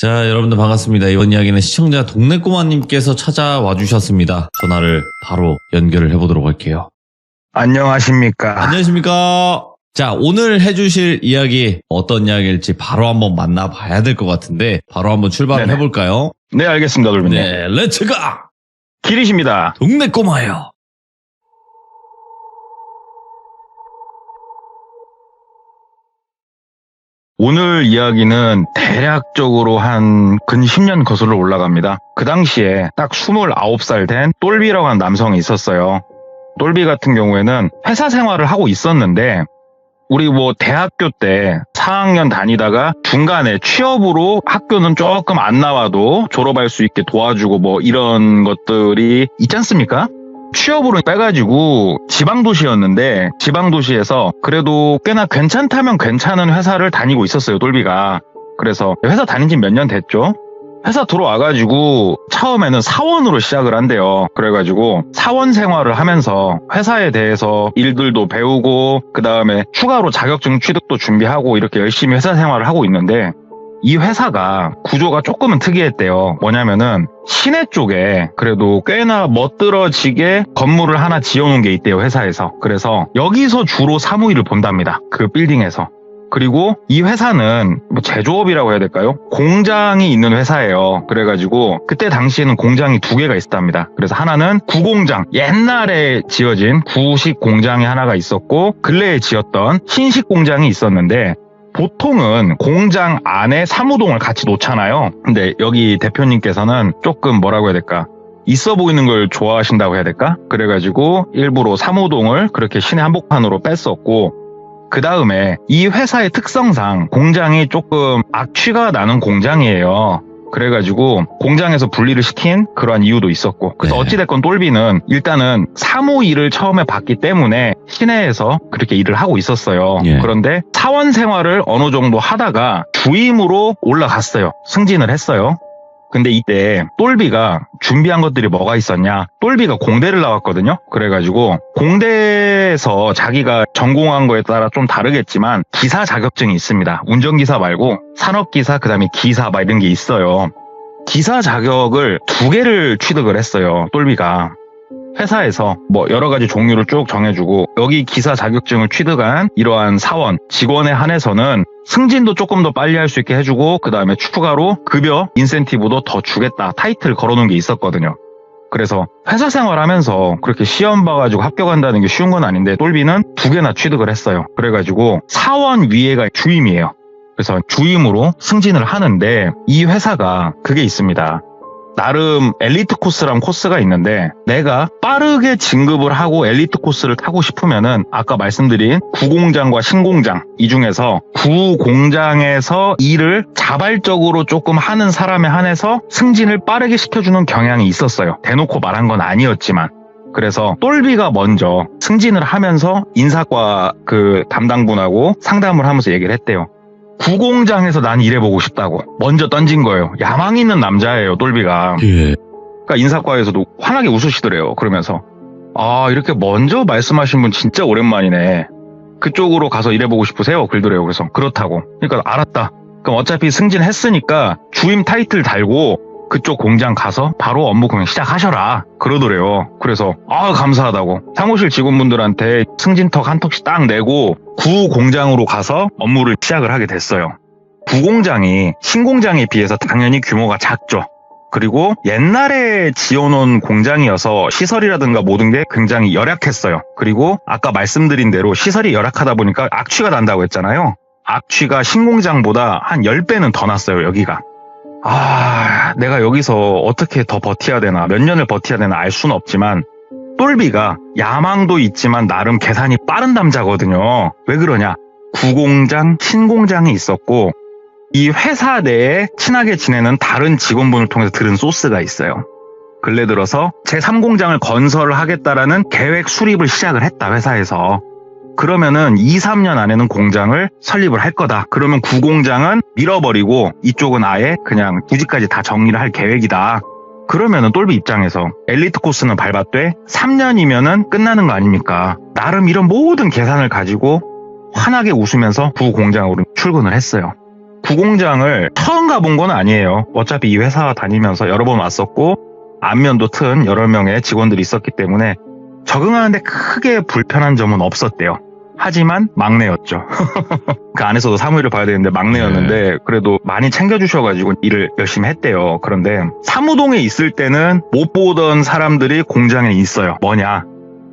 자, 여러분들 반갑습니다. 이번 이야기는 시청자 동네꼬마님께서 찾아와 주셨습니다. 전화를 바로 연결을 해보도록 할게요. 안녕하십니까. 안녕하십니까. 자, 오늘 해주실 이야기 어떤 이야기일지 바로 한번 만나봐야 될 것 같은데 바로 한번 출발을 네네. 해볼까요? 네, 알겠습니다, 돌빈님. 네, 렛츠가! 길이십니다. 동네꼬마요. 오늘 이야기는 대략적으로 한 근 10년 거슬러 올라갑니다. 그 당시에 딱 29살 된 똘비라고 하는 남성이 있었어요. 똘비 같은 경우에는 회사 생활을 하고 있었는데 우리 대학교 때 4학년 다니다가 중간에 취업으로 학교는 조금 안 나와도 졸업할 수 있게 도와주고 이런 것들이 있지 않습니까? 취업으로 빼가지고 지방도시였는데 지방도시에서 그래도 꽤나 괜찮다면 괜찮은 회사를 다니고 있었어요, 똘비가. 그래서 회사 다닌 지 몇 년 됐죠. 회사 들어와가지고 처음에는 사원으로 시작을 한대요. 그래가지고 사원 생활을 하면서 회사에 대해서 일들도 배우고 그 다음에 추가로 자격증 취득도 준비하고 이렇게 열심히 회사 생활을 하고 있는데 이 회사가 구조가 조금은 특이했대요. 뭐냐면은 시내 쪽에 그래도 꽤나 멋들어지게 건물을 하나 지어놓은 게 있대요, 회사에서. 그래서 여기서 주로 사무일을 본답니다, 그 빌딩에서. 그리고 이 회사는 제조업이라고 해야 될까요? 공장이 있는 회사예요. 그래가지고 그때 당시에는 공장이 2개가 있었답니다. 그래서 하나는 구공장, 옛날에 지어진 구식 공장이 하나가 있었고 근래에 지었던 신식 공장이 있었는데 보통은 공장 안에 사무동을 같이 놓잖아요. 근데 여기 대표님께서는 조금 뭐라고 해야 될까? 있어 보이는 걸 좋아하신다고 해야 될까? 그래가지고 일부러 사무동을 그렇게 시내 한복판으로 뺐었고 그 다음에 이 회사의 특성상 공장이 조금 악취가 나는 공장이에요. 그래가지고 공장에서 분리를 시킨 그러한 이유도 있었고 그래서 네. 어찌됐건 똘비는 일단은 사무 일을 처음에 봤기 때문에 시내에서 그렇게 일을 하고 있었어요. 예. 그런데 사원 생활을 어느 정도 하다가 주임으로 올라갔어요. 승진을 했어요. 근데 이때 똘비가 준비한 것들이 뭐가 있었냐? 똘비가 공대를 나왔거든요. 그래가지고 공대에서 자기가 전공한 거에 따라 좀 다르겠지만 기사 자격증이 있습니다. 운전기사 말고 산업기사 그다음에 기사 이런 게 있어요. 기사 자격을 2개를 취득을 했어요, 똘비가. 회사에서 여러 가지 종류를 쭉 정해주고 여기 기사 자격증을 취득한 이러한 사원, 직원에 한해서는 승진도 조금 더 빨리 할 수 있게 해주고 그 다음에 추가로 급여, 인센티브도 더 주겠다 타이틀 걸어놓은 게 있었거든요. 그래서 회사 생활하면서 그렇게 시험 봐가지고 합격한다는 게 쉬운 건 아닌데 똘비는 2개나 취득을 했어요. 그래가지고 사원 위에가 주임이에요. 그래서 주임으로 승진을 하는데 이 회사가 그게 있습니다. 나름 엘리트 코스란 코스가 있는데 내가 빠르게 진급을 하고 엘리트 코스를 타고 싶으면은 아까 말씀드린 구공장과 신공장 이 중에서 구공장에서 일을 자발적으로 조금 하는 사람에 한해서 승진을 빠르게 시켜주는 경향이 있었어요. 대놓고 말한 건 아니었지만. 그래서 똘비가 먼저 승진을 하면서 인사과 그 담당분하고 상담을 하면서 얘기를 했대요. 구공장에서 난 일해보고 싶다고 먼저 던진 거예요. 야망 있는 남자예요, 똘비가. 예. 그러니까 인사과에서도 환하게 웃으시더래요. 그러면서 이렇게 먼저 말씀하신 분 진짜 오랜만이네. 그쪽으로 가서 일해보고 싶으세요? 그러더래요. 그래서 그렇다고. 그러니까 알았다. 그럼 어차피 승진했으니까 주임 타이틀 달고 그쪽 공장 가서 바로 업무 그냥 시작하셔라 그러더래요. 그래서 감사하다고 사무실 직원분들한테 승진턱 한 턱씩 딱 내고 구공장으로 가서 업무를 시작을 하게 됐어요. 구공장이 신공장에 비해서 당연히 규모가 작죠. 그리고 옛날에 지어놓은 공장이어서 시설이라든가 모든 게 굉장히 열악했어요. 그리고 아까 말씀드린 대로 시설이 열악하다 보니까 악취가 난다고 했잖아요. 악취가 신공장보다 한 10배는 더 났어요, 여기가. 내가 여기서 어떻게 더 버텨야 되나, 몇 년을 버텨야 되나 알 수는 없지만 똘비가 야망도 있지만 나름 계산이 빠른 남자거든요. 왜 그러냐? 구공장, 신공장이 있었고 이 회사 내에 친하게 지내는 다른 직원분을 통해서 들은 소스가 있어요. 근래 들어서 제3공장을 건설을 하겠다라는 계획 수립을 시작을 했다, 회사에서. 그러면은 2, 3년 안에는 공장을 설립을 할 거다. 그러면 구공장은 밀어버리고 이쪽은 아예 그냥 부지까지 다 정리를 할 계획이다. 그러면은 똘비 입장에서 엘리트 코스는 밟았되 3년이면은 끝나는 거 아닙니까? 나름 이런 모든 계산을 가지고 환하게 웃으면서 구공장으로 출근을 했어요. 구공장을 처음 가본 건 아니에요. 어차피 이 회사 다니면서 여러 번 왔었고 안면도 튼 여러 명의 직원들이 있었기 때문에 적응하는데 크게 불편한 점은 없었대요. 하지만 막내였죠. 그 안에서도 사무일을 봐야 되는데 막내였는데 그래도 많이 챙겨주셔가지고 일을 열심히 했대요. 그런데 사무동에 있을 때는 못 보던 사람들이 공장에 있어요. 뭐냐?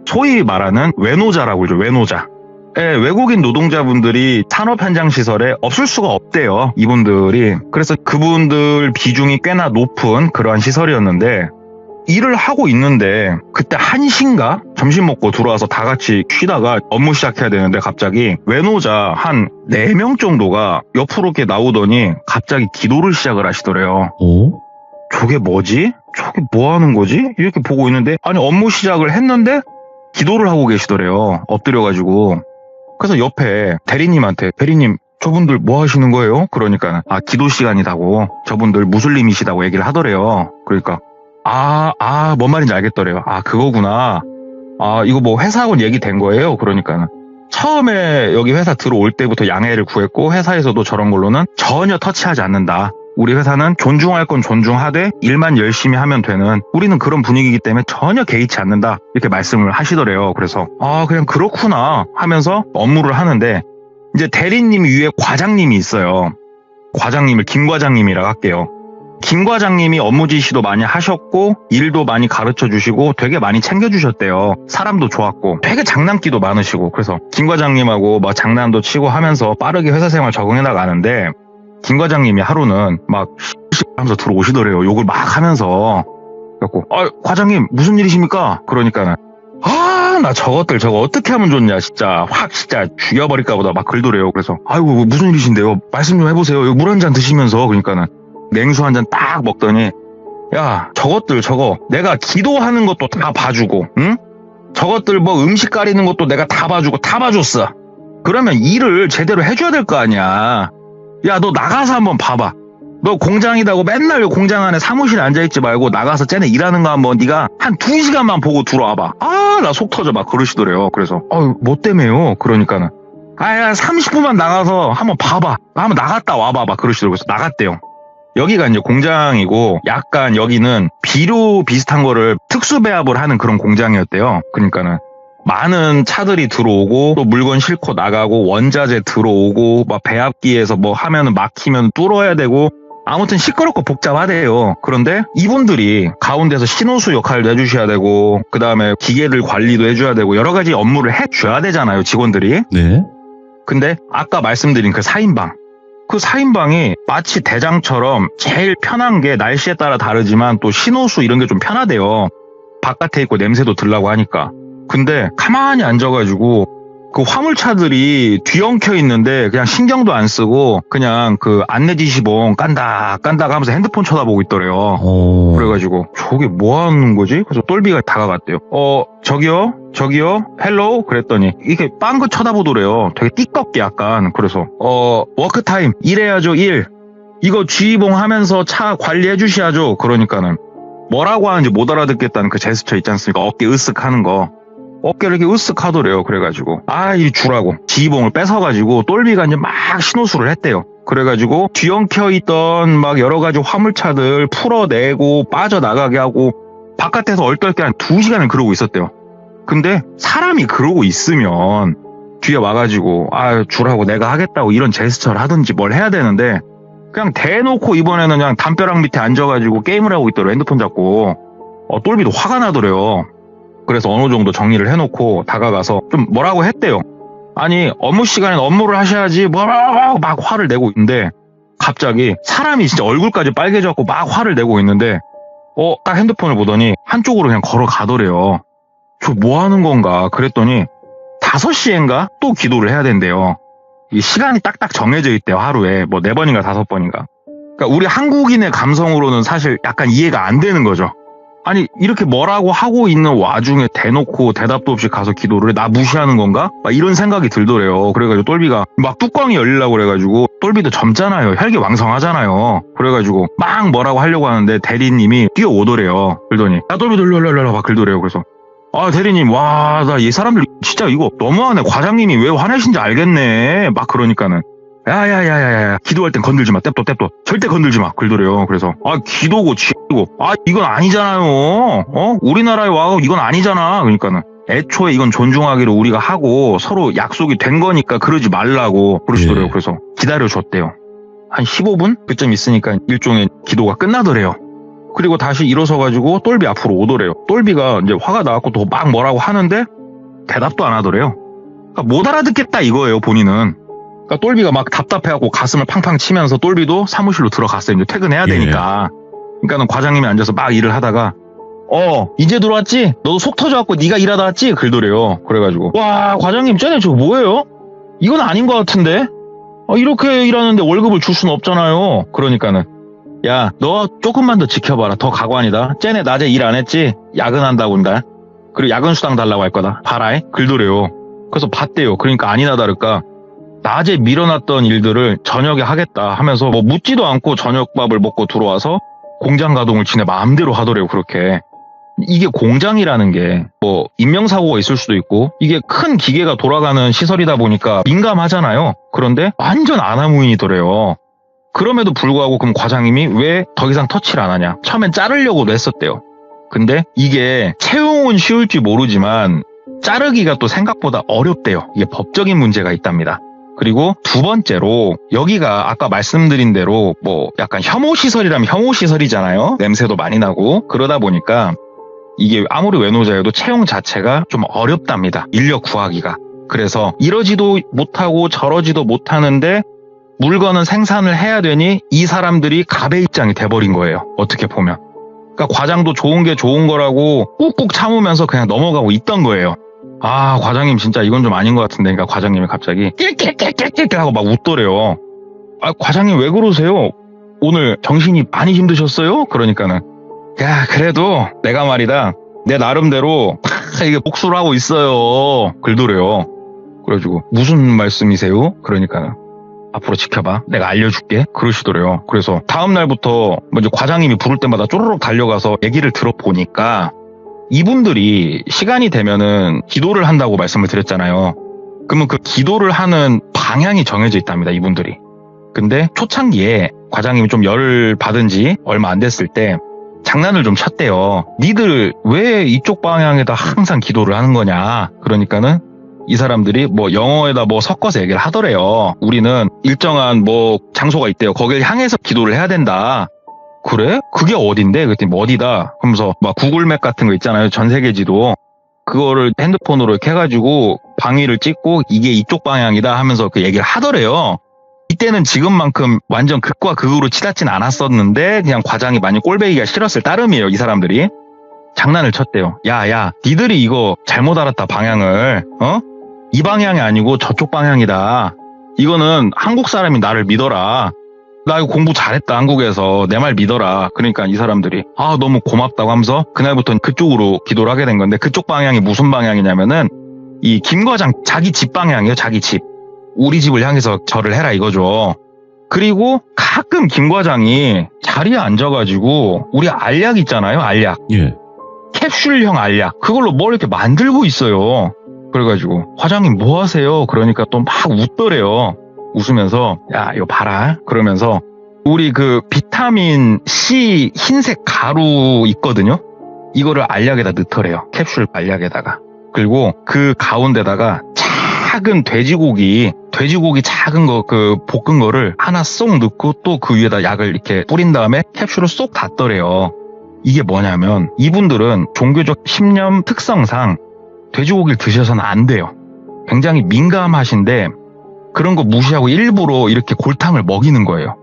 소위 말하는 외노자라고 그러죠. 외노자. 예, 외국인 노동자분들이 산업 현장 시설에 없을 수가 없대요. 이분들이. 그래서 그분들 비중이 꽤나 높은 그러한 시설이었는데 일을 하고 있는데 그때 1시인가? 점심 먹고 들어와서 다 같이 쉬다가 업무 시작해야 되는데 갑자기 외노자 한 4명 정도가 옆으로 이렇게 나오더니 갑자기 기도를 시작을 하시더래요. 오? 저게 뭐지? 저게 뭐 하는 거지? 이렇게 보고 있는데 아니 업무 시작을 했는데 기도를 하고 계시더래요. 엎드려가지고. 그래서 옆에 대리님한테 대리님 저분들 뭐 하시는 거예요? 그러니까 기도 시간이라고 저분들 무슬림이시다고 얘기를 하더래요. 그러니까 뭔 말인지 알겠더래요. 그거구나. 이거 뭐 회사하고는 얘기된 거예요? 그러니까 처음에 여기 회사 들어올 때부터 양해를 구했고 회사에서도 저런 걸로는 전혀 터치하지 않는다. 우리 회사는 존중할 건 존중하되 일만 열심히 하면 되는 우리는 그런 분위기이기 때문에 전혀 개의치 않는다. 이렇게 말씀을 하시더래요. 그래서 그냥 그렇구나 하면서 업무를 하는데 이제 대리님 위에 과장님이 있어요. 과장님을 김 과장님이라고 할게요. 김 과장님이 업무 지시도 많이 하셨고 일도 많이 가르쳐 주시고 되게 많이 챙겨주셨대요. 사람도 좋았고 되게 장난기도 많으시고 그래서 김 과장님하고 막 장난도 치고 하면서 빠르게 회사 생활 적응해 나가는데 김 과장님이 하루는 막 하면서 들어오시더래요. 욕을 막 하면서. 그래갖고 과장님 무슨 일이십니까? 그러니까는 나 저것들 저거 어떻게 하면 좋냐 진짜 확 진짜 죽여버릴까 보다 막 글더래요. 그래서 아이고 무슨 일이신데요? 말씀 좀 해보세요. 물 한 잔 드시면서 그러니까는 냉수 한 잔 딱 먹더니 야 저것들 저거 내가 기도하는 것도 다 봐주고 응? 저것들 뭐 음식 가리는 것도 내가 다 봐주고 다 봐줬어. 그러면 일을 제대로 해줘야 될 거 아니야. 야 너 나가서 한번 봐봐. 너 공장이다고 맨날 공장 안에 사무실에 앉아있지 말고 나가서 쟤네 일하는 거 한번 네가 한 2시간만 보고 들어와봐. 나 속 터져 막 그러시더래요. 그래서 뭐 때문에요? 그러니까는 30분만 나가서 한번 봐봐. 한번 나갔다 와봐 막 그러시더라고요. 그래서 나갔대요. 여기가 이제 공장이고 약간 여기는 비료 비슷한 거를 특수 배합을 하는 그런 공장이었대요. 그러니까는 많은 차들이 들어오고 또 물건 싣고 나가고 원자재 들어오고 막 배합기에서 뭐 하면은 막히면 뚫어야 되고 아무튼 시끄럽고 복잡하대요. 그런데 이분들이 가운데서 신호수 역할도 해주셔야 되고 그 다음에 기계들 관리도 해줘야 되고 여러 가지 업무를 해줘야 되잖아요. 직원들이. 네. 근데 아까 말씀드린 그 4인방 그 4인방이 마치 대장처럼 제일 편한 게 날씨에 따라 다르지만 또 신호수 이런 게 좀 편하대요. 바깥에 있고 냄새도 들라고 하니까. 근데 가만히 앉아가지고 그 화물차들이 뒤엉켜 있는데 그냥 신경도 안 쓰고 그냥 그 안내 지시봉 깐다 하면서 핸드폰 쳐다보고 있더래요. 그래가지고 저게 뭐 하는 거지? 그래서 똘비가 다가갔대요. 저기요 헬로우 그랬더니 이렇게 빵긋 쳐다보더래요. 되게 띠껍게 약간. 그래서 워크타임 일해야죠 일. 이거 지휘봉 하면서 차 관리해 주셔야죠. 그러니까는 뭐라고 하는지 못 알아듣겠다는 그 제스처 있지 않습니까? 어깨 으쓱 하는 거. 어깨를 이렇게 으쓱 하더래요. 그래가지고 이 주라고 지휘봉을 뺏어가지고 똘비가 이제 막 신호수를 했대요. 그래가지고 뒤엉켜 있던 막 여러 가지 화물차들 풀어내고 빠져나가게 하고 바깥에서 얼떨게 한 2시간을 그러고 있었대요. 근데 사람이 그러고 있으면 뒤에 와가지고 주라고 내가 하겠다고 이런 제스처를 하든지 뭘 해야 되는데 그냥 대놓고 이번에는 그냥 담벼락 밑에 앉아가지고 게임을 하고 있더래요. 핸드폰 잡고. 똘비도 화가 나더래요. 그래서 어느 정도 정리를 해놓고 다가가서 좀 뭐라고 했대요. 아니 업무 시간엔 업무를 하셔야지 뭐라고 막 화를 내고 있는데 갑자기 사람이 진짜 얼굴까지 빨개졌고 막 화를 내고 있는데 딱 핸드폰을 보더니 한쪽으로 그냥 걸어가더래요. 저 뭐 하는 건가 그랬더니 5시인가 또 기도를 해야 된대요. 이 시간이 딱딱 정해져 있대요. 하루에 뭐 4번인가 5번인가. 그러니까 우리 한국인의 감성으로는 사실 약간 이해가 안 되는 거죠. 아니 이렇게 뭐라고 하고 있는 와중에 대놓고 대답도 없이 가서 기도를 해? 나 무시하는 건가? 막 이런 생각이 들더래요. 그래가지고 똘비가 막 뚜껑이 열리려고 그래가지고 똘비도 젊잖아요. 혈기왕성하잖아요. 그래가지고 막 뭐라고 하려고 하는데 대리님이 뛰어오더래요. 그러더니 야 똘비 일로 막 그러더래요. 그래서 대리님 나 이 사람들 진짜 이거 너무하네. 과장님이 왜 화내신지 알겠네. 막 그러니까는 야야야야야 기도할 땐 건들지 마. 떱도 절대 건들지 마. 그러더래요. 그래서 기도고 쥐고 이건 아니잖아요. 우리나라에 와서 이건 아니잖아. 그러니까는 애초에 이건 존중하기로 우리가 하고 서로 약속이 된 거니까 그러지 말라고 그러시더래요. 예. 그래서 기다려줬대요. 한 15분 그쯤 있으니까 일종의 기도가 끝나더래요. 그리고 다시 일어서가지고 똘비 앞으로 오더래요. 똘비가 이제 화가 나갖고 또 막 뭐라고 하는데 대답도 안 하더래요. 그러니까 못 알아듣겠다 이거예요, 본인은. 그러니까 똘비가 막 답답해갖고 가슴을 팡팡 치면서 똘비도 사무실로 들어갔어요. 이제 퇴근해야 되니까. 그러니까는 과장님이 앉아서 막 일을 하다가 이제 들어왔지? 너도 속 터져갖고 네가 일하다 왔지? 그러더래요. 그래가지고 와 과장님 쟤네 저거 뭐예요? 이건 아닌 것 같은데? 이렇게 일하는데 월급을 줄 수는 없잖아요. 그러니까는 야 너 조금만 더 지켜봐라. 더 가관이다. 쟤네 낮에 일 안 했지? 야근한다고 한다. 그리고 야근 수당 달라고 할 거다. 봐라. 그러더래요. 그래서 봤대요. 그러니까 아니나 다를까 낮에 밀어놨던 일들을 저녁에 하겠다 하면서 뭐 묻지도 않고 저녁밥을 먹고 들어와서 공장 가동을 지네 마음대로 하더래요. 그렇게. 이게 공장이라는 게 뭐 인명사고가 있을 수도 있고 이게 큰 기계가 돌아가는 시설이다 보니까 민감하잖아요. 그런데 완전 아나무인이더래요. 그럼에도 불구하고 그럼 과장님이 왜 더 이상 터치를 안 하냐. 처음엔 자르려고도 했었대요. 근데 이게 채용은 쉬울지 모르지만 자르기가 또 생각보다 어렵대요. 이게 법적인 문제가 있답니다. 그리고 두 번째로 여기가 아까 말씀드린 대로 뭐 약간 혐오시설이라면 혐오시설이잖아요. 냄새도 많이 나고 그러다 보니까 이게 아무리 외노자여도 채용 자체가 좀 어렵답니다. 인력 구하기가. 그래서 이러지도 못하고 저러지도 못하는데 물건은 생산을 해야 되니 이 사람들이 갑의 입장이 돼버린 거예요. 어떻게 보면. 그러니까 과장도 좋은 게 좋은 거라고 꾹꾹 참으면서 그냥 넘어가고 있던 거예요. 과장님 진짜 이건 좀 아닌 것 같은데. 그러니까 과장님이 갑자기 낄낄낄낄낄 하고 막 웃더래요. 과장님 왜 그러세요? 오늘 정신이 많이 힘드셨어요? 그러니까는 야 그래도 내가 말이다 내 나름대로 이게 복수를 하고 있어요. 그러더래요. 그래가지고 무슨 말씀이세요? 그러니까는 앞으로 지켜봐. 내가 알려줄게. 그러시더래요. 그래서 다음날부터 먼저 과장님이 부를 때마다 쪼르륵 달려가서 얘기를 들어보니까 이분들이 시간이 되면은 기도를 한다고 말씀을 드렸잖아요. 그러면 그 기도를 하는 방향이 정해져 있답니다. 이분들이. 근데 초창기에 과장님이 좀 열을 받은 지 얼마 안 됐을 때 장난을 좀 쳤대요. 니들 왜 이쪽 방향에다 항상 기도를 하는 거냐. 그러니까는 이 사람들이 뭐 영어에다 뭐 섞어서 얘기를 하더래요. 우리는 일정한 뭐 장소가 있대요. 거길 향해서 기도를 해야 된다. 그래? 그게 어딘데? 그랬더니 뭐 어디다? 그러면서 막 구글맵 같은 거 있잖아요. 전 세계 지도. 그거를 핸드폰으로 이렇게 해가지고 방위를 찍고 이게 이쪽 방향이다 하면서 그 얘기를 하더래요. 이때는 지금만큼 완전 극과 극으로 치닫진 않았었는데 그냥 과장이 많이 꼴배기가 싫었을 따름이에요. 이 사람들이. 장난을 쳤대요. 야, 니들이 이거 잘못 알았다 방향을. 이 방향이 아니고 저쪽 방향이다. 이거는 한국 사람이 나를 믿어라. 나 이거 공부 잘했다 한국에서. 내 말 믿어라. 그러니까 이 사람들이 너무 고맙다고 하면서 그날부터는 그쪽으로 기도를 하게 된 건데 그쪽 방향이 무슨 방향이냐면은 이 김 과장 자기 집 방향이에요. 자기 집. 우리 집을 향해서 절을 해라 이거죠. 그리고 가끔 김 과장이 자리에 앉아가지고 우리 알약 있잖아요. 알약. 예. 캡슐형 알약. 그걸로 뭘 이렇게 만들고 있어요. 그래가지고 과장님 뭐 하세요? 그러니까 또 막 웃더래요. 웃으면서 야 이거 봐라. 그러면서 우리 그 비타민 C 흰색 가루 있거든요. 이거를 알약에다 넣더래요. 캡슐 알약에다가. 그리고 그 가운데다가 작은 돼지고기 작은 거 그 볶은 거를 하나 쏙 넣고 또 그 위에다 약을 이렇게 뿌린 다음에 캡슐을 쏙 닫더래요. 이게 뭐냐면 이분들은 종교적 신념 특성상 돼지고기를 드셔서는 안 돼요. 굉장히 민감하신데 그런 거 무시하고 일부러 이렇게 골탕을 먹이는 거예요.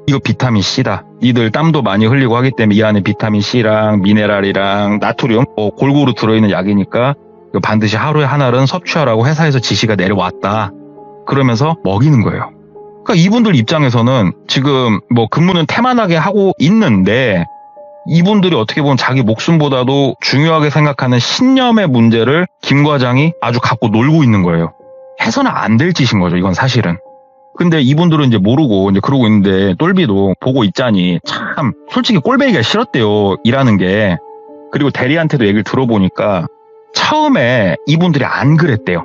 이거 비타민 C다. 니들 땀도 많이 흘리고 하기 때문에 이 안에 비타민 C랑 미네랄이랑 나트륨 골고루 들어있는 약이니까 이거 반드시 하루에 하나는 섭취하라고 회사에서 지시가 내려왔다. 그러면서 먹이는 거예요. 그러니까 이분들 입장에서는 지금 뭐 근무는 태만하게 하고 있는데 이분들이 어떻게 보면 자기 목숨보다도 중요하게 생각하는 신념의 문제를 김 과장이 아주 갖고 놀고 있는 거예요. 해서는 안 될 짓인 거죠. 이건 사실은. 근데 이분들은 이제 모르고 이제 그러고 있는데 똘비도 보고 있자니 참 솔직히 꼴배기가 싫었대요. 일하는 게. 그리고 대리한테도 얘기를 들어보니까 처음에 이분들이 안 그랬대요.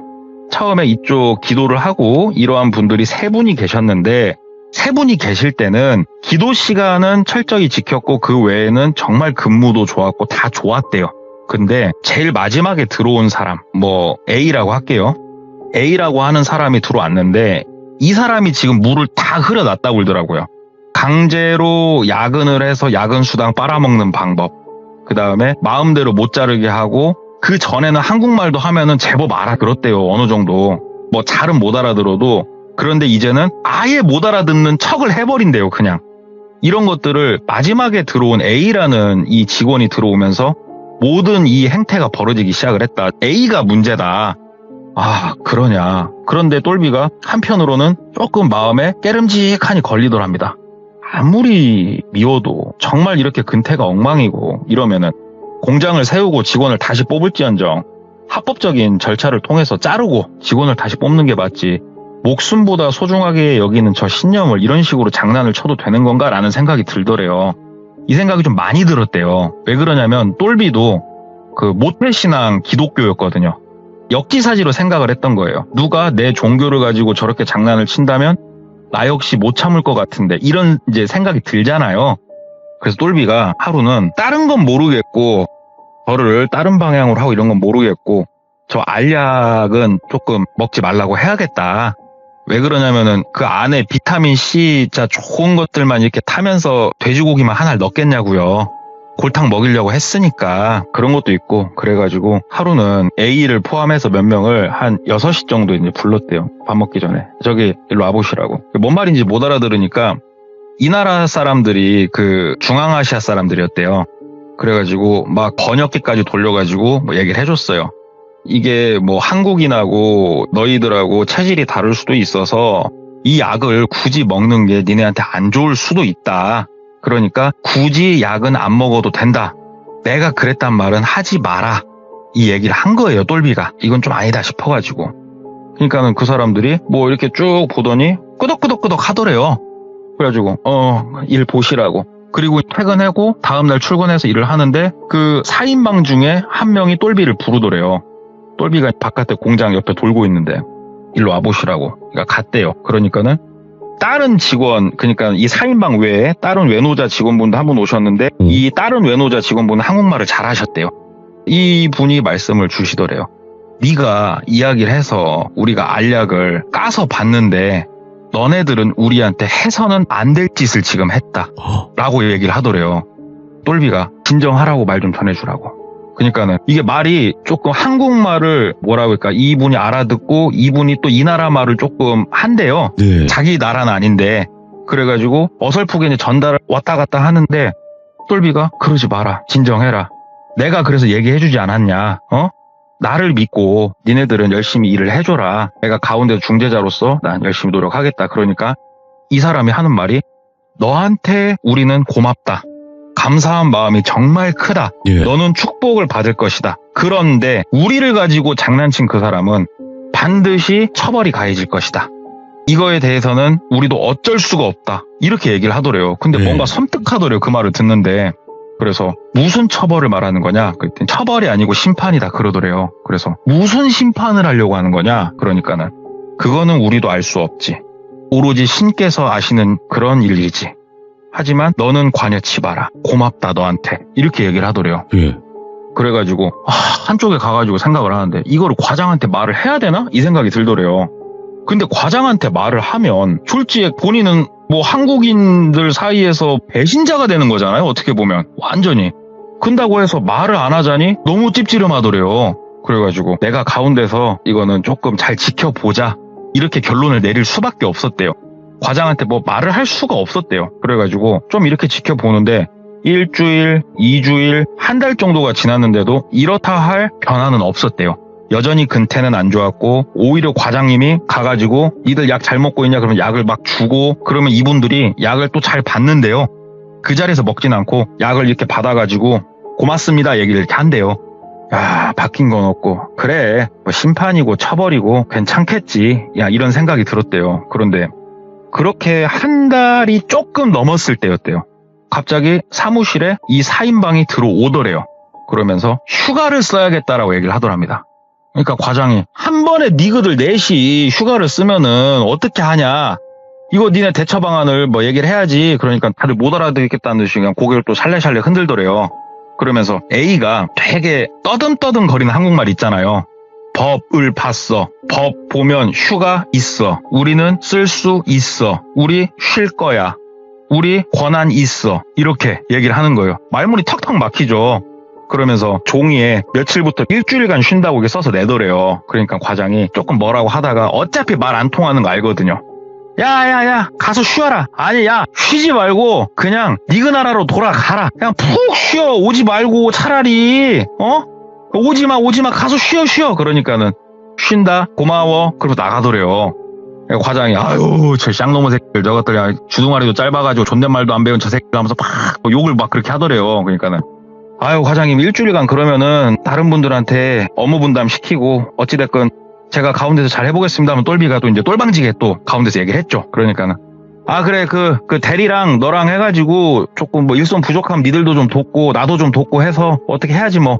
처음에 이쪽 기도를 하고 이러한 분들이 3분이 계셨는데 3분이 계실 때는 기도 시간은 철저히 지켰고 그 외에는 정말 근무도 좋았고 다 좋았대요. 근데 제일 마지막에 들어온 사람, A라고 할게요. A라고 하는 사람이 들어왔는데 이 사람이 지금 물을 다 흐려놨다고 그러더라고요. 강제로 야근을 해서 야근 수당 빨아먹는 방법. 그 다음에 마음대로 못 자르게 하고 그 전에는 한국말도 하면은 제법 알아들었대요. 어느 정도. 잘은 못 알아들어도 그런데 이제는 아예 못 알아듣는 척을 해버린대요. 그냥. 이런 것들을 마지막에 들어온 A라는 이 직원이 들어오면서 모든 이 행태가 벌어지기 시작을 했다. A가 문제다. 아, 그러냐. 그런데 똘비가 한편으로는 조금 마음에 깨름직하니 걸리더랍니다. 아무리 미워도 정말 이렇게 근태가 엉망이고 이러면은 공장을 세우고 직원을 다시 뽑을지언정 합법적인 절차를 통해서 자르고 직원을 다시 뽑는 게 맞지. 목숨보다 소중하게 여기는 저 신념을 이런 식으로 장난을 쳐도 되는 건가라는 생각이 들더래요. 이 생각이 좀 많이 들었대요. 왜 그러냐면 똘비도 그 모태신앙 기독교였거든요. 역지사지로 생각을 했던 거예요. 누가 내 종교를 가지고 저렇게 장난을 친다면 나 역시 못 참을 것 같은데 이런 이제 생각이 들잖아요. 그래서 똘비가 하루는 다른 건 모르겠고 저를 다른 방향으로 하고 이런 건 모르겠고 저 알약은 조금 먹지 말라고 해야겠다. 왜 그러냐면은 그 안에 비타민 C 진짜 좋은 것들만 이렇게 타면서 돼지고기만 하나를 넣겠냐고요. 골탕 먹이려고 했으니까 그런 것도 있고 그래가지고 하루는 A를 포함해서 몇 명을 한 6시 정도 이제 불렀대요. 밥 먹기 전에. 저기 일로 와보시라고. 뭔 말인지 못 알아들으니까 이 나라 사람들이 그 중앙아시아 사람들이었대요. 그래가지고 막 번역기까지 돌려가지고 얘기를 해줬어요. 이게 한국인하고 너희들하고 체질이 다를 수도 있어서 이 약을 굳이 먹는 게 니네한테 안 좋을 수도 있다. 그러니까 굳이 약은 안 먹어도 된다. 내가 그랬단 말은 하지 마라. 이 얘기를 한 거예요, 똘비가. 이건 좀 아니다 싶어가지고. 그러니까는 그 사람들이 이렇게 쭉 보더니 끄덕끄덕끄덕 하더래요. 그래가지고 일 보시라고. 그리고 퇴근하고 다음날 출근해서 일을 하는데 그 4인방 중에 한 명이 똘비를 부르더래요. 똘비가 바깥에 공장 옆에 돌고 있는데 일로 와보시라고. 그러니까 갔대요. 그러니까는 다른 직원, 그러니까 이 4인방 외에 다른 외노자 직원분도 한 분 오셨는데 이 다른 외노자 직원분은 한국말을 잘하셨대요. 이 분이 말씀을 주시더래요. 네가 이야기를 해서 우리가 알약을 까서 봤는데 너네들은 우리한테 해서는 안 될 짓을 지금 했다. 라고 얘기를 하더래요. 똘비가 진정하라고 말 좀 전해주라고. 그러니까는 이게 말이 조금 한국말을 뭐라고 할까 이분이 알아듣고 이분이 또 이 나라 말을 조금 한대요. 네. 자기 나라는 아닌데 그래가지고 어설프게 이제 전달을 왔다 갔다 하는데 똘비가 그러지 마라. 진정해라. 내가 그래서 얘기해주지 않았냐. 나를 믿고 니네들은 열심히 일을 해줘라. 내가 가운데 중재자로서 난 열심히 노력하겠다. 그러니까 이 사람이 하는 말이 너한테 우리는 고맙다. 감사한 마음이 정말 크다. 예. 너는 축복을 받을 것이다. 그런데 우리를 가지고 장난친 그 사람은 반드시 처벌이 가해질 것이다. 이거에 대해서는 우리도 어쩔 수가 없다. 이렇게 얘기를 하더래요. 근데 뭔가 섬뜩하더래요. 그 말을 듣는데. 그래서 무슨 처벌을 말하는 거냐? 그랬더니 처벌이 아니고 심판이다 그러더래요. 그래서 무슨 심판을 하려고 하는 거냐? 그러니까는 그거는 우리도 알 수 없지. 오로지 신께서 아시는 그런 일이지. 하지만 너는 관여치 마라. 고맙다 너한테. 이렇게 얘기를 하더래요. 예. 그래가지고 한쪽에 가가지고 생각을 하는데 이거를 과장한테 말을 해야 되나? 이 생각이 들더래요. 근데 과장한테 말을 하면 졸지에 본인은 한국인들 사이에서 배신자가 되는 거잖아요. 어떻게 보면 완전히. 근다고 해서 말을 안 하자니 너무 찝찝하더래요. 그래가지고 내가 가운데서 이거는 조금 잘 지켜보자. 이렇게 결론을 내릴 수밖에 없었대요. 과장한테 말을 할 수가 없었대요. 그래가지고 좀 이렇게 지켜보는데 1주일, 2주일, 한 달 정도가 지났는데도 이렇다 할 변화는 없었대요. 여전히 근태는 안 좋았고 오히려 과장님이 가가지고 니들 약 잘 먹고 있냐 그러면 약을 막 주고 그러면 이분들이 약을 또 잘 받는데요. 그 자리에서 먹진 않고 약을 이렇게 받아가지고 고맙습니다 얘기를 이렇게 한대요. 야, 바뀐 건 없고 그래 심판이고 처벌이고 괜찮겠지 야 이런 생각이 들었대요. 그런데 그렇게 한 달이 조금 넘었을 때였대요. 갑자기 사무실에 이 4인방이 들어오더래요. 그러면서 휴가를 써야겠다라고 얘기를 하더랍니다. 그러니까 과장이 한 번에 니그들 넷이 휴가를 쓰면은 어떻게 하냐. 이거 니네 대처 방안을 뭐 얘기를 해야지. 그러니까 다들 못 알아듣겠다는 듯이 그냥 고개를 또 샬레샬레 흔들더래요. 그러면서 A가 되게 떠듬떠듬 거리는 한국말 있잖아요. 법을 봤어. 법 보면 휴가 있어. 우리는 쓸 수 있어. 우리 쉴 거야. 우리 권한 있어. 이렇게 얘기를 하는 거예요. 말문이 턱턱 막히죠. 그러면서 종이에 며칠부터 일주일간 쉰다고 이렇게 써서 내더래요. 그러니까 과장이 조금 뭐라고 하다가 어차피 말 안 통하는 거 알거든요. 야 가서 쉬어라. 아니 야 쉬지 말고 그냥 니그나라로 돌아가라. 그냥 푹 쉬어. 오지 말고 차라리 오지마 가서 쉬어. 그러니까는 쉰다 고마워 그러고 나가더래요. 과장이 아유 저 쌍놈의 새끼들 저것들 주둥아리도 짧아가지고 존댓말도 안 배운 저 새끼들 하면서 막 욕을 막 그렇게 하더래요. 그러니까는 아유 과장님 일주일간 그러면은 다른 분들한테 업무 분담 시키고 어찌됐건 제가 가운데서 잘 해보겠습니다 하면 똘비가 또 이제 똘방지게 또 가운데서 얘기를 했죠. 그러니까는 아 그래 그 대리랑 너랑 해가지고 조금 뭐 일손 부족하면 니들도 좀 돕고 나도 좀 돕고 해서 어떻게 해야지 뭐.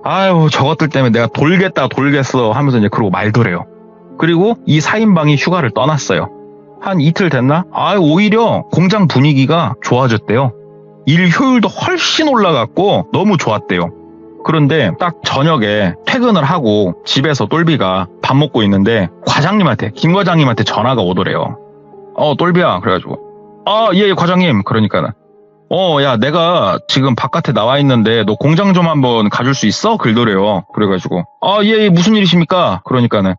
아유 저것들 때문에 내가 돌겠어 하면서 이제 그러고 말더래요. 그리고 이 4인방이 휴가를 떠났어요. 한 이틀 됐나? 오히려 공장 분위기가 좋아졌대요. 일 효율도 훨씬 올라갔고 너무 좋았대요. 그런데 딱 저녁에 퇴근을 하고 집에서 똘비가 밥 먹고 있는데 김 과장님한테 전화가 오더래요. 똘비야 그래가지고 예 과장님 그러니까는 야 내가 지금 바깥에 나와 있는데 너 공장 좀 한번 가줄 수 있어? 그러더래요. 그래가지고 예 무슨 일이십니까? 그러니까는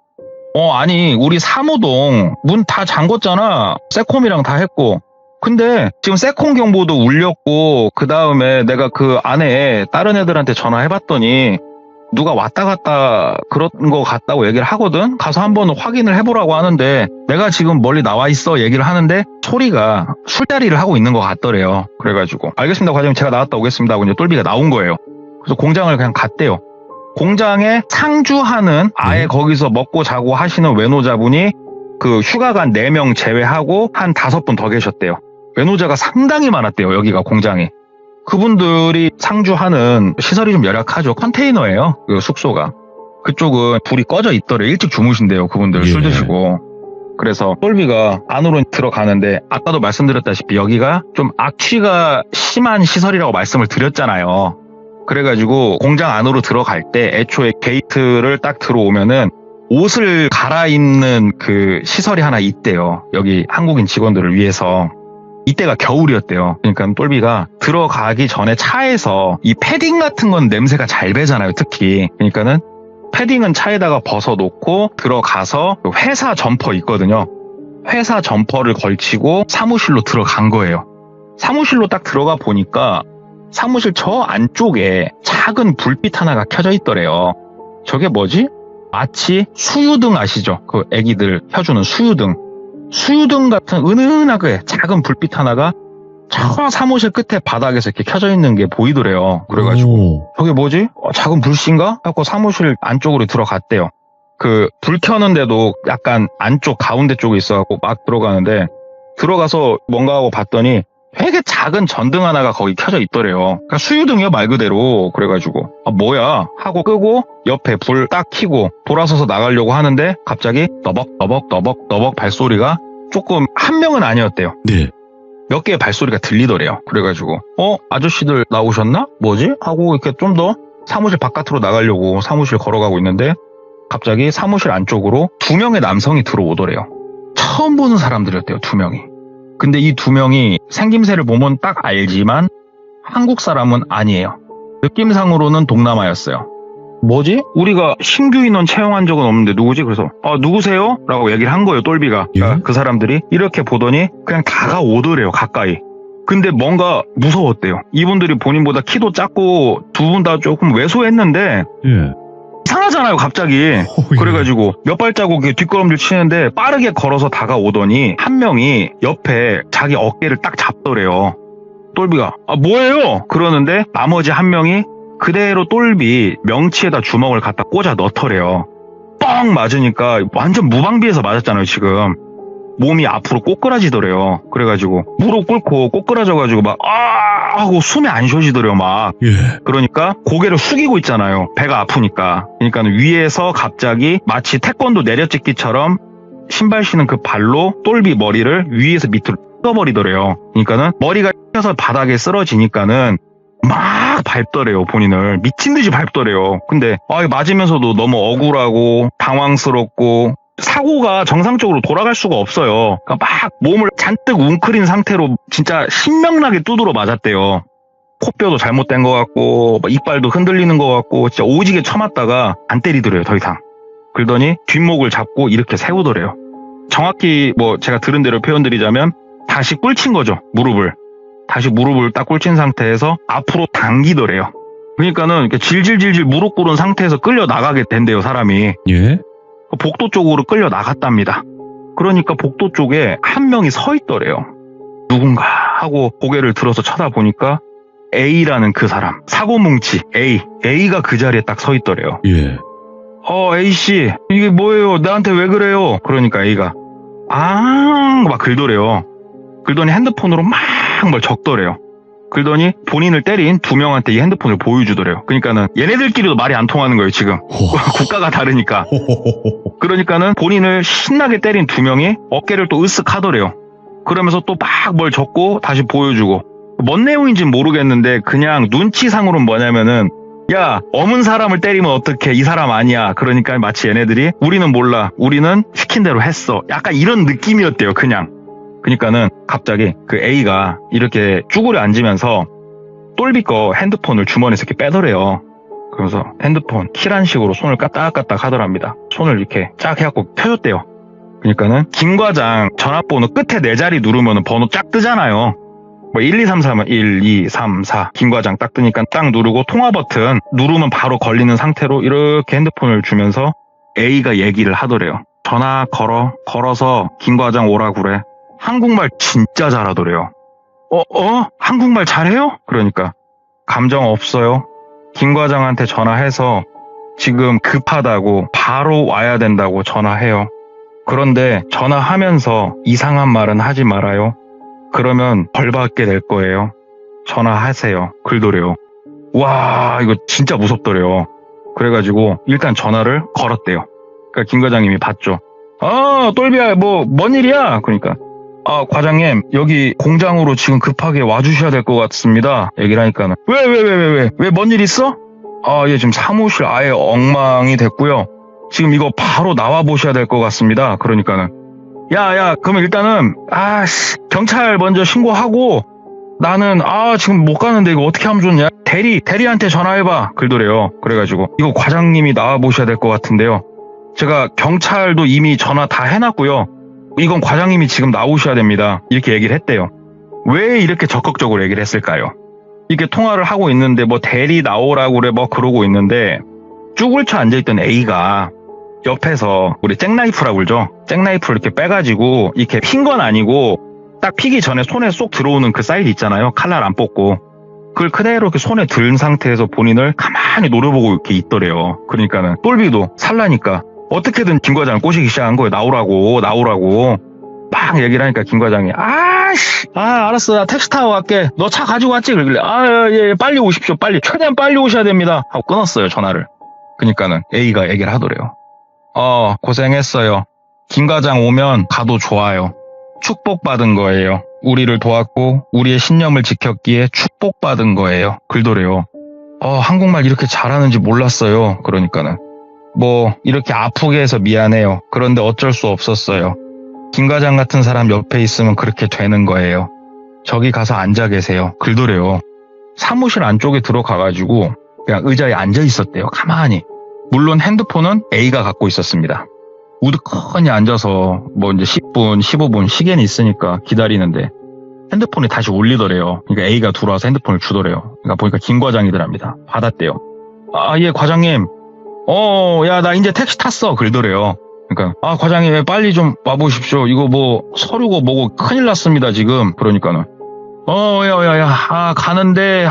아니 우리 사무동 문 다 잠궜잖아. 세콤이랑 다 했고 근데 지금 세콤 경보도 울렸고 그 다음에 내가 그 안에 다른 애들한테 전화해봤더니 누가 왔다 갔다 그런 거 같다고 얘기를 하거든. 가서 한번 확인을 해보라고 하는데 내가 지금 멀리 나와 있어 얘기를 하는데 소리가 술자리를 하고 있는 것 같더래요. 그래가지고 알겠습니다 과장님 제가 나왔다 오겠습니다 하고 이제 똘비가 나온 거예요. 그래서 공장을 그냥 갔대요. 공장에 상주하는 아예 거기서 먹고 자고 하시는 외노자분이 그 휴가 간 4명 제외하고 한 5분 더 계셨대요. 외노자가 상당히 많았대요. 여기가 공장이. 그분들이 상주하는 시설이 좀 열악하죠. 컨테이너예요. 그 숙소가. 그쪽은 불이 꺼져 있더래. 일찍 주무신대요. 그분들 술 드시고. 그래서 똘비가 안으로 들어가는데 아까도 말씀드렸다시피 여기가 좀 악취가 심한 시설이라고 말씀을 드렸잖아요. 그래가지고 공장 안으로 들어갈 때 애초에 게이트를 딱 들어오면은 옷을 갈아입는 그 시설이 하나 있대요. 여기 한국인 직원들을 위해서. 이때가 겨울이었대요. 그러니까 똘비가 들어가기 전에 차에서 이 패딩 같은 건 냄새가 잘 배잖아요. 특히. 그러니까는 패딩은 차에다가 벗어놓고 들어가서 회사 점퍼 있거든요. 회사 점퍼를 걸치고 사무실로 들어간 거예요. 사무실로 딱 들어가 보니까 사무실 저 안쪽에 작은 불빛 하나가 켜져 있더래요. 저게 뭐지? 마치 수유등 아시죠? 그 애기들 켜주는 수유등 같은 은은하게 작은 불빛 하나가 저 사무실 끝에 바닥에서 이렇게 켜져 있는 게 보이더래요. 그래가지고 저게 뭐지? 작은 불씨인가? 하고 사무실 안쪽으로 들어갔대요. 그 불 켜는데도 약간 안쪽 가운데 쪽에 있어갖고 막 들어가는데 들어가서 뭔가 하고 봤더니 되게 작은 전등 하나가 거기 켜져 있더래요. 그러니까 수유등이요 말 그대로. 그래가지고 뭐야 하고 끄고 옆에 불 딱 켜고 돌아서서 나가려고 하는데 갑자기 너벅 발소리가 조금 한 명은 아니었대요. 네. 몇 개의 발소리가 들리더래요. 그래가지고 아저씨들 나오셨나? 뭐지? 하고 이렇게 좀 더 사무실 바깥으로 나가려고 사무실 걸어가고 있는데 갑자기 사무실 안쪽으로 2명의 남성이 들어오더래요. 처음 보는 사람들이었대요. 2명이. 근데 이 2명이 생김새를 보면 딱 알지만 한국 사람은 아니에요. 느낌상으로는 동남아였어요. 뭐지? 우리가 신규 인원 채용한 적은 없는데 누구지? 그래서 누구세요? 라고 얘기를 한 거예요. 똘비가. 예? 그 사람들이 이렇게 보더니 그냥 다가오더래요. 가까이. 근데 뭔가 무서웠대요. 이분들이 본인보다 키도 작고 두 분 다 조금 왜소했는데 이상하잖아요. 갑자기. 그래가지고 몇 발자국 뒷걸음질 치는데 빠르게 걸어서 다가오더니 한 명이 옆에 자기 어깨를 딱 잡더래요. 똘비가 뭐예요? 그러는데 나머지 한 명이 그대로 똘비 명치에다 주먹을 갖다 꽂아 넣더래요. 뻥 맞으니까 완전 무방비해서 맞았잖아요. 지금. 몸이 앞으로 꼬꾸라지더래요. 그래가지고 무릎 꿇고 꼬꾸라져가지고 막 하고 숨이 안 쉬어지더래요. 막. 예. 그러니까 고개를 숙이고 있잖아요. 배가 아프니까. 그러니까 위에서 갑자기 마치 태권도 내려찍기처럼 신발 신은 그 발로 똘비 머리를 위에서 밑으로 뜯어버리더래요. 그러니까는 머리가 튀어서 바닥에 쓰러지니까는 막 밟더래요. 본인을 미친 듯이 밟더래요. 근데 맞으면서도 너무 억울하고 당황스럽고 사고가 정상적으로 돌아갈 수가 없어요. 그러니까 막 몸을 잔뜩 웅크린 상태로 진짜 신명나게 두드러 맞았대요. 코뼈도 잘못된 것 같고 이빨도 흔들리는 것 같고 진짜 오지게 쳐맞다가 안 때리더래요. 더 이상. 그러더니 뒷목을 잡고 이렇게 세우더래요. 정확히 제가 들은 대로 표현드리자면 다시 꿇친 거죠. 무릎을. 다시 무릎을 딱 꿇친 상태에서 앞으로 당기더래요. 그러니까는 이렇게 질질질질 무릎 꿇은 상태에서 끌려 나가게 된대요. 사람이. 예? 복도 쪽으로 끌려 나갔답니다. 그러니까 복도 쪽에 한 명이 서 있더래요. 누군가 하고 고개를 들어서 쳐다보니까 A라는 그 사람, 사고뭉치 A가 그 자리에 딱 서 있더래요. 예. A씨, 이게 뭐예요? 나한테 왜 그래요? 그러니까 A가 막 긁더래요. 긁더니 핸드폰으로 막 뭘 적더래요. 그러더니 본인을 때린 두 명한테 이 핸드폰을 보여주더래요. 그러니까는 얘네들끼리도 말이 안 통하는 거예요. 지금 국가가 다르니까. 그러니까는 본인을 신나게 때린 두 명이 어깨를 또 으쓱 하더래요. 그러면서 또 막 뭘 적고 다시 보여주고. 뭔 내용인지는 모르겠는데 그냥 눈치상으로는 뭐냐면은 야, 어문 사람을 때리면 어떡해, 이 사람 아니야. 그러니까 마치 얘네들이 우리는 몰라, 우리는 시킨 대로 했어, 약간 이런 느낌이었대요. 그러니까는 갑자기 그 A가 이렇게 쭈그려 앉으면서 똘비 거 핸드폰을 주머니에서 이렇게 빼더래요. 그러면서 핸드폰 키란 식으로 손을 까딱까딱 하더랍니다. 손을 이렇게 쫙 해갖고 켜줬대요. 그러니까는 김 과장 전화번호 끝에 4자리 누르면 번호 쫙 뜨잖아요. 1, 2, 3, 4면 1, 2, 3, 4 김 과장 딱 뜨니까 딱 누르고 통화 버튼 누르면 바로 걸리는 상태로 이렇게 핸드폰을 주면서 A가 얘기를 하더래요. 전화 걸어서 김 과장 오라 그래. 한국말 진짜 잘하더래요. 한국말 잘해요? 그러니까 감정 없어요. 김 과장한테 전화해서 지금 급하다고 바로 와야 된다고 전화해요. 그런데 전화하면서 이상한 말은 하지 말아요. 그러면 벌 받게 될 거예요. 전화하세요. 그러더래요. 와, 이거 진짜 무섭더래요. 그래가지고 일단 전화를 걸었대요. 그러니까 김 과장님이 받죠. 똘비야, 뭔 일이야? 그러니까 과장님, 여기 공장으로 지금 급하게 와주셔야 될 것 같습니다. 얘기를 하니까는 왜 뭔 일 있어? 예, 지금 사무실 아예 엉망이 됐고요. 지금 이거 바로 나와 보셔야 될 것 같습니다. 그러니까는 야, 그러면 일단은 경찰 먼저 신고하고 나는 지금 못 가는데 이거 어떻게 하면 좋냐? 대리한테 전화해봐. 그러더래요. 그래가지고 이거 과장님이 나와 보셔야 될 것 같은데요. 제가 경찰도 이미 전화 다 해놨고요. 이건 과장님이 지금 나오셔야 됩니다. 이렇게 얘기를 했대요. 왜 이렇게 적극적으로 얘기를 했을까요? 이렇게 통화를 하고 있는데 대리 나오라고 그래 그러고 있는데 쭈글쳐 앉아있던 A가 옆에서 우리 잭나이프라고 그러죠. 잭나이프를 이렇게 빼가지고 이렇게 핀 건 아니고 딱 피기 전에 손에 쏙 들어오는 그 사이즈 있잖아요. 칼날 안 뽑고 그걸 그대로 이렇게 손에 든 상태에서 본인을 가만히 노려보고 이렇게 있더래요. 그러니까는 똘비도 살라니까 어떻게든 김 과장을 꼬시기 시작한 거예요. 나오라고 막 얘기를 하니까 김 과장이 알았어, 나 택시 타고 갈게. 너 차 가지고 왔지? 그러길래 예, 빨리 오십시오. 최대한 빨리 오셔야 됩니다 하고 끊었어요, 전화를. 그러니까는 A가 얘기를 하더래요. 고생했어요. 김 과장 오면 가도 좋아요. 축복받은 거예요. 우리를 도왔고 우리의 신념을 지켰기에 축복받은 거예요. 그러더래요. 한국말 이렇게 잘하는지 몰랐어요. 그러니까는 이렇게 아프게 해서 미안해요. 그런데 어쩔 수 없었어요. 김 과장 같은 사람 옆에 있으면 그렇게 되는 거예요. 저기 가서 앉아 계세요. 그러더래요. 사무실 안쪽에 들어가가지고 그냥 의자에 앉아 있었대요. 가만히. 물론 핸드폰은 A가 갖고 있었습니다. 우두커니 앉아서 이제 10분, 15분 시계는 있으니까 기다리는데 핸드폰이 다시 울리더래요. 그러니까 A가 들어와서 핸드폰을 주더래요. 그러니까 보니까 김 과장이더랍니다. 받았대요. 예, 과장님. 야, 나 이제 택시 탔어. 그러더래요. 그러니까 과장님 왜 빨리 좀 와보십시오. 이거 서류고 뭐고 큰일 났습니다 지금. 그러니까는 야, 가는데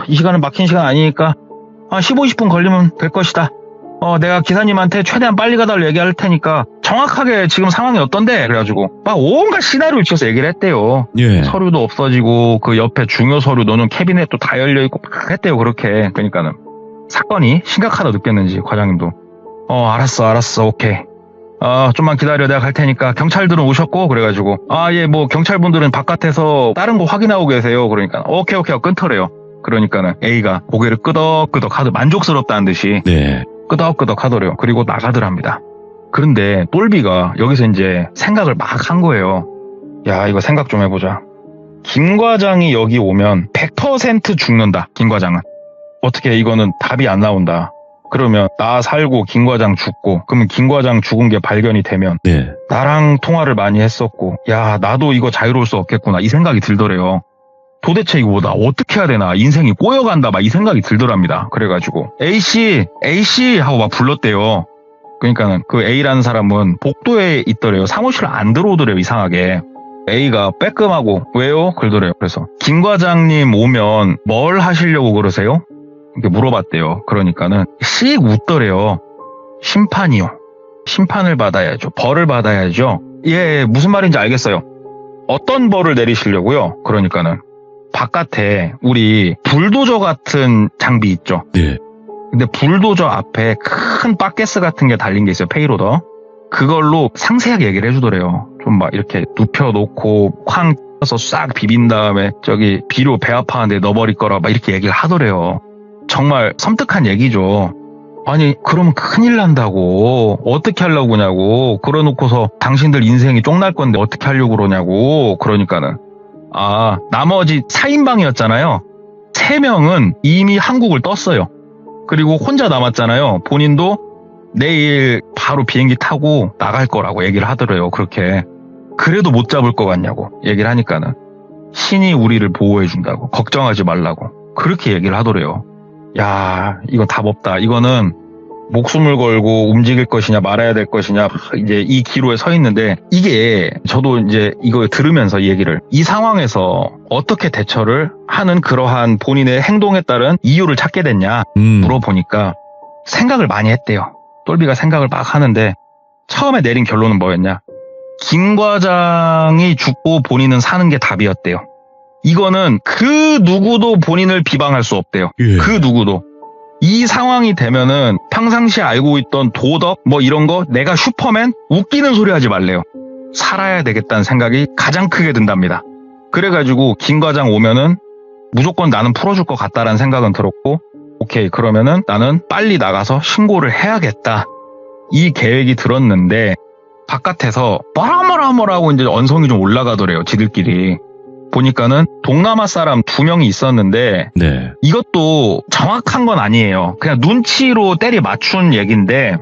이 시간은 막힌 시간 아니니까 15, 20분 걸리면 될 것이다. 내가 기사님한테 최대한 빨리 가달라고 얘기할 테니까 정확하게 지금 상황이 어떤데? 그래가지고 막 온갖 시나리오를 치면서 얘기를 했대요. 예. 서류도 없어지고 그 옆에 중요 서류 노는 캐비넷도 다 열려있고 막 했대요. 그렇게. 그러니까는 사건이 심각하다 느꼈는지 과장님도 알았어 오케이. 좀만 기다려 내가 갈 테니까 경찰들은 오셨고 그래가지고 예 뭐 경찰분들은 바깥에서 다른 거 확인하고 계세요. 그러니까 오케이 하고 끊더래요. 그러니까는 A가 고개를 끄덕끄덕 하듯 만족스럽다는 듯이 네. 끄덕끄덕 하더래요. 그리고 나가더랍니다. 그런데 똘비가 여기서 이제 생각을 막 한 거예요. 야 이거 생각 좀 해보자. 김 과장이 여기 오면 100% 죽는다. 김 과장은. 어떻게 이거는 답이 안 나온다. 그러면 나 살고 김 과장 죽고 그러면 김 과장 죽은 게 발견이 되면 네. 나랑 통화를 많이 했었고 야 나도 이거 자유로울 수 없겠구나 이 생각이 들더래요. 도대체 이거 나 어떻게 해야 되나 인생이 꼬여간다 막 이 생각이 들더랍니다. 그래가지고 A씨 하고 막 불렀대요. 그러니까는 그 A라는 사람은 복도에 있더래요. 사무실 안 들어오더래요. 이상하게. A가 빼끔하고 왜요? 그러더래요. 그래서 김 과장님 오면 뭘 하시려고 그러세요? 이렇게 물어봤대요. 그러니까는 씩 웃더래요. 심판이요. 심판을 받아야죠. 벌을 받아야죠. 예, 무슨 말인지 알겠어요. 어떤 벌을 내리시려고요? 그러니까는 바깥에 우리 불도저 같은 장비 있죠. 네. 근데 불도저 앞에 큰 바게스 같은 게 달린 게 있어요. 페이로더. 그걸로 상세하게 얘기를 해주더래요. 좀 막 이렇게 눕혀놓고 쾅 쳐서 싹 비빈 다음에 저기 비료 배 아파하는데 넣어버릴 거라 막 이렇게 얘기를 하더래요. 정말 섬뜩한 얘기죠. 아니 그러면 큰일 난다고. 어떻게 하려고 그러냐고. 그러놓고서 당신들 인생이 쫑날 건데 어떻게 하려고 그러냐고. 그러니까는 나머지 4인방이었잖아요. 3명은 이미 한국을 떴어요. 그리고 혼자 남았잖아요. 본인도 내일 바로 비행기 타고 나갈 거라고 얘기를 하더래요. 그렇게. 그래도 못 잡을 것 같냐고 얘기를 하니까는 신이 우리를 보호해준다고 걱정하지 말라고 그렇게 얘기를 하더래요. 야 이거 답 없다. 이거는 목숨을 걸고 움직일 것이냐 말아야 될 것이냐 이제 이 기로에 서 있는데 이게 저도 이제 이거 들으면서 이 얘기를 이 상황에서 어떻게 대처를 하는 그러한 본인의 행동에 따른 이유를 찾게 됐냐 물어보니까 생각을 많이 했대요. 똘비가 생각을 막 하는데 처음에 내린 결론은 뭐였냐. 김 과장이 죽고 본인은 사는 게 답이었대요. 이거는 그 누구도 본인을 비방할 수 없대요. 예. 그 누구도. 이 상황이 되면은 평상시에 알고 있던 도덕 뭐 이런 거 내가 슈퍼맨 웃기는 소리 하지 말래요. 살아야 되겠다는 생각이 가장 크게 든답니다. 그래가지고 김 과장 오면은 무조건 나는 풀어줄 것 같다라는 생각은 들었고 오케이 그러면은 나는 빨리 나가서 신고를 해야겠다. 이 계획이 들었는데 바깥에서 뭐라고 이제 언성이 좀 올라가더래요. 지들끼리. 보니까는 동남아 사람 2명이 있었는데 네. 이것도 정확한 건 아니에요. 그냥 눈치로 때리 맞춘 얘기인데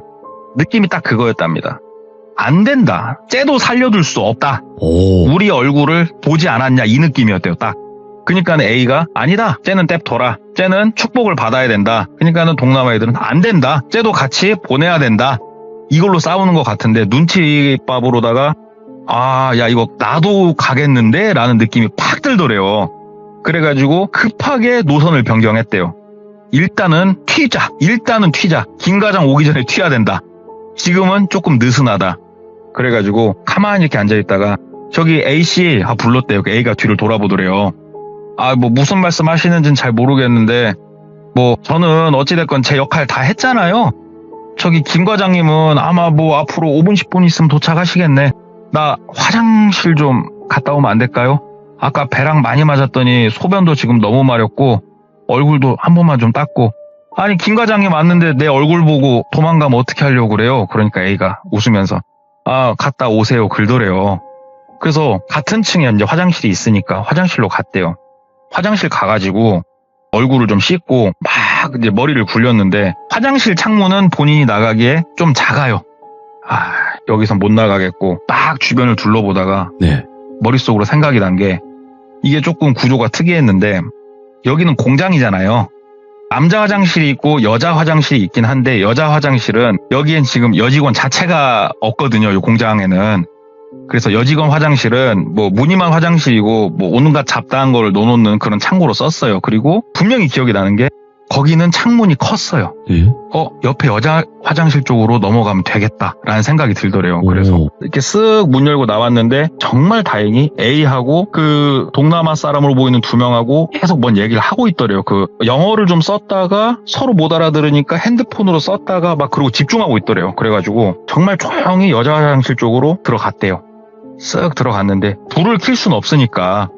느낌이 딱 그거였답니다. 안 된다. 쟤도 살려둘 수 없다. 오. 우리 얼굴을 보지 않았냐 이 느낌이었대요. 딱. 그러니까는 A가 아니다. 쟤는 뗍둬라. 쟤는 축복을 받아야 된다. 그러니까는 동남아 애들은 안 된다. 쟤도 같이 보내야 된다. 이걸로 싸우는 것 같은데 눈치밥으로다가 야 이거 나도 가겠는데? 라는 느낌이 팍 들더래요. 그래가지고 급하게 노선을 변경했대요. 일단은 튀자. 김 과장 오기 전에 튀어야 된다. 지금은 조금 느슨하다. 그래가지고 가만히 이렇게 앉아있다가 저기 A씨 불렀대요. A가 뒤를 돌아보더래요. 뭐 무슨 말씀 하시는지는 잘 모르겠는데 뭐 저는 어찌됐건 제 역할 다 했잖아요. 저기 김 과장님은 아마 뭐 앞으로 5분 10분 있으면 도착하시겠네. 나 화장실 좀 갔다 오면 안 될까요? 아까 배랑 많이 맞았더니 소변도 지금 너무 마렵고 얼굴도 한 번만 좀 닦고. 아니 김 과장님 왔는데 내 얼굴 보고 도망가면 어떻게 하려고 그래요? 그러니까 A가 웃으면서 갔다 오세요 글더래요. 그래서 같은 층에 이제 화장실이 있으니까 화장실로 갔대요. 화장실 가가지고 얼굴을 좀 씻고 막 이제 머리를 굴렸는데 화장실 창문은 본인이 나가기에 좀 작아요. 여기서 못 나가겠고 딱 주변을 둘러보다가 네. 머릿속으로 생각이 난 게 이게 조금 구조가 특이했는데 여기는 공장이잖아요. 남자 화장실이 있고 여자 화장실이 있긴 한데 여자 화장실은 여기엔 지금 여직원 자체가 없거든요. 이 공장에는. 그래서 여직원 화장실은 뭐 무늬만 화장실이고 뭐 온갖 잡다한 걸 넣어놓는 그런 창고로 썼어요. 그리고 분명히 기억이 나는 게 거기는 창문이 컸어요. 예? 옆에 여자 화장실 쪽으로 넘어가면 되겠다라는 생각이 들더래요. 그래서 오. 이렇게 쓱 문 열고 나왔는데 정말 다행히 A하고 그 동남아 사람으로 보이는 두 명하고 계속 뭔 얘기를 하고 있더래요. 그 영어를 좀 썼다가 서로 못 알아들으니까 핸드폰으로 썼다가 막 그러고 집중하고 있더래요. 그래가지고 정말 조용히 여자 화장실 쪽으로 들어갔대요. 쓱 들어갔는데 불을 켤 수는 없으니까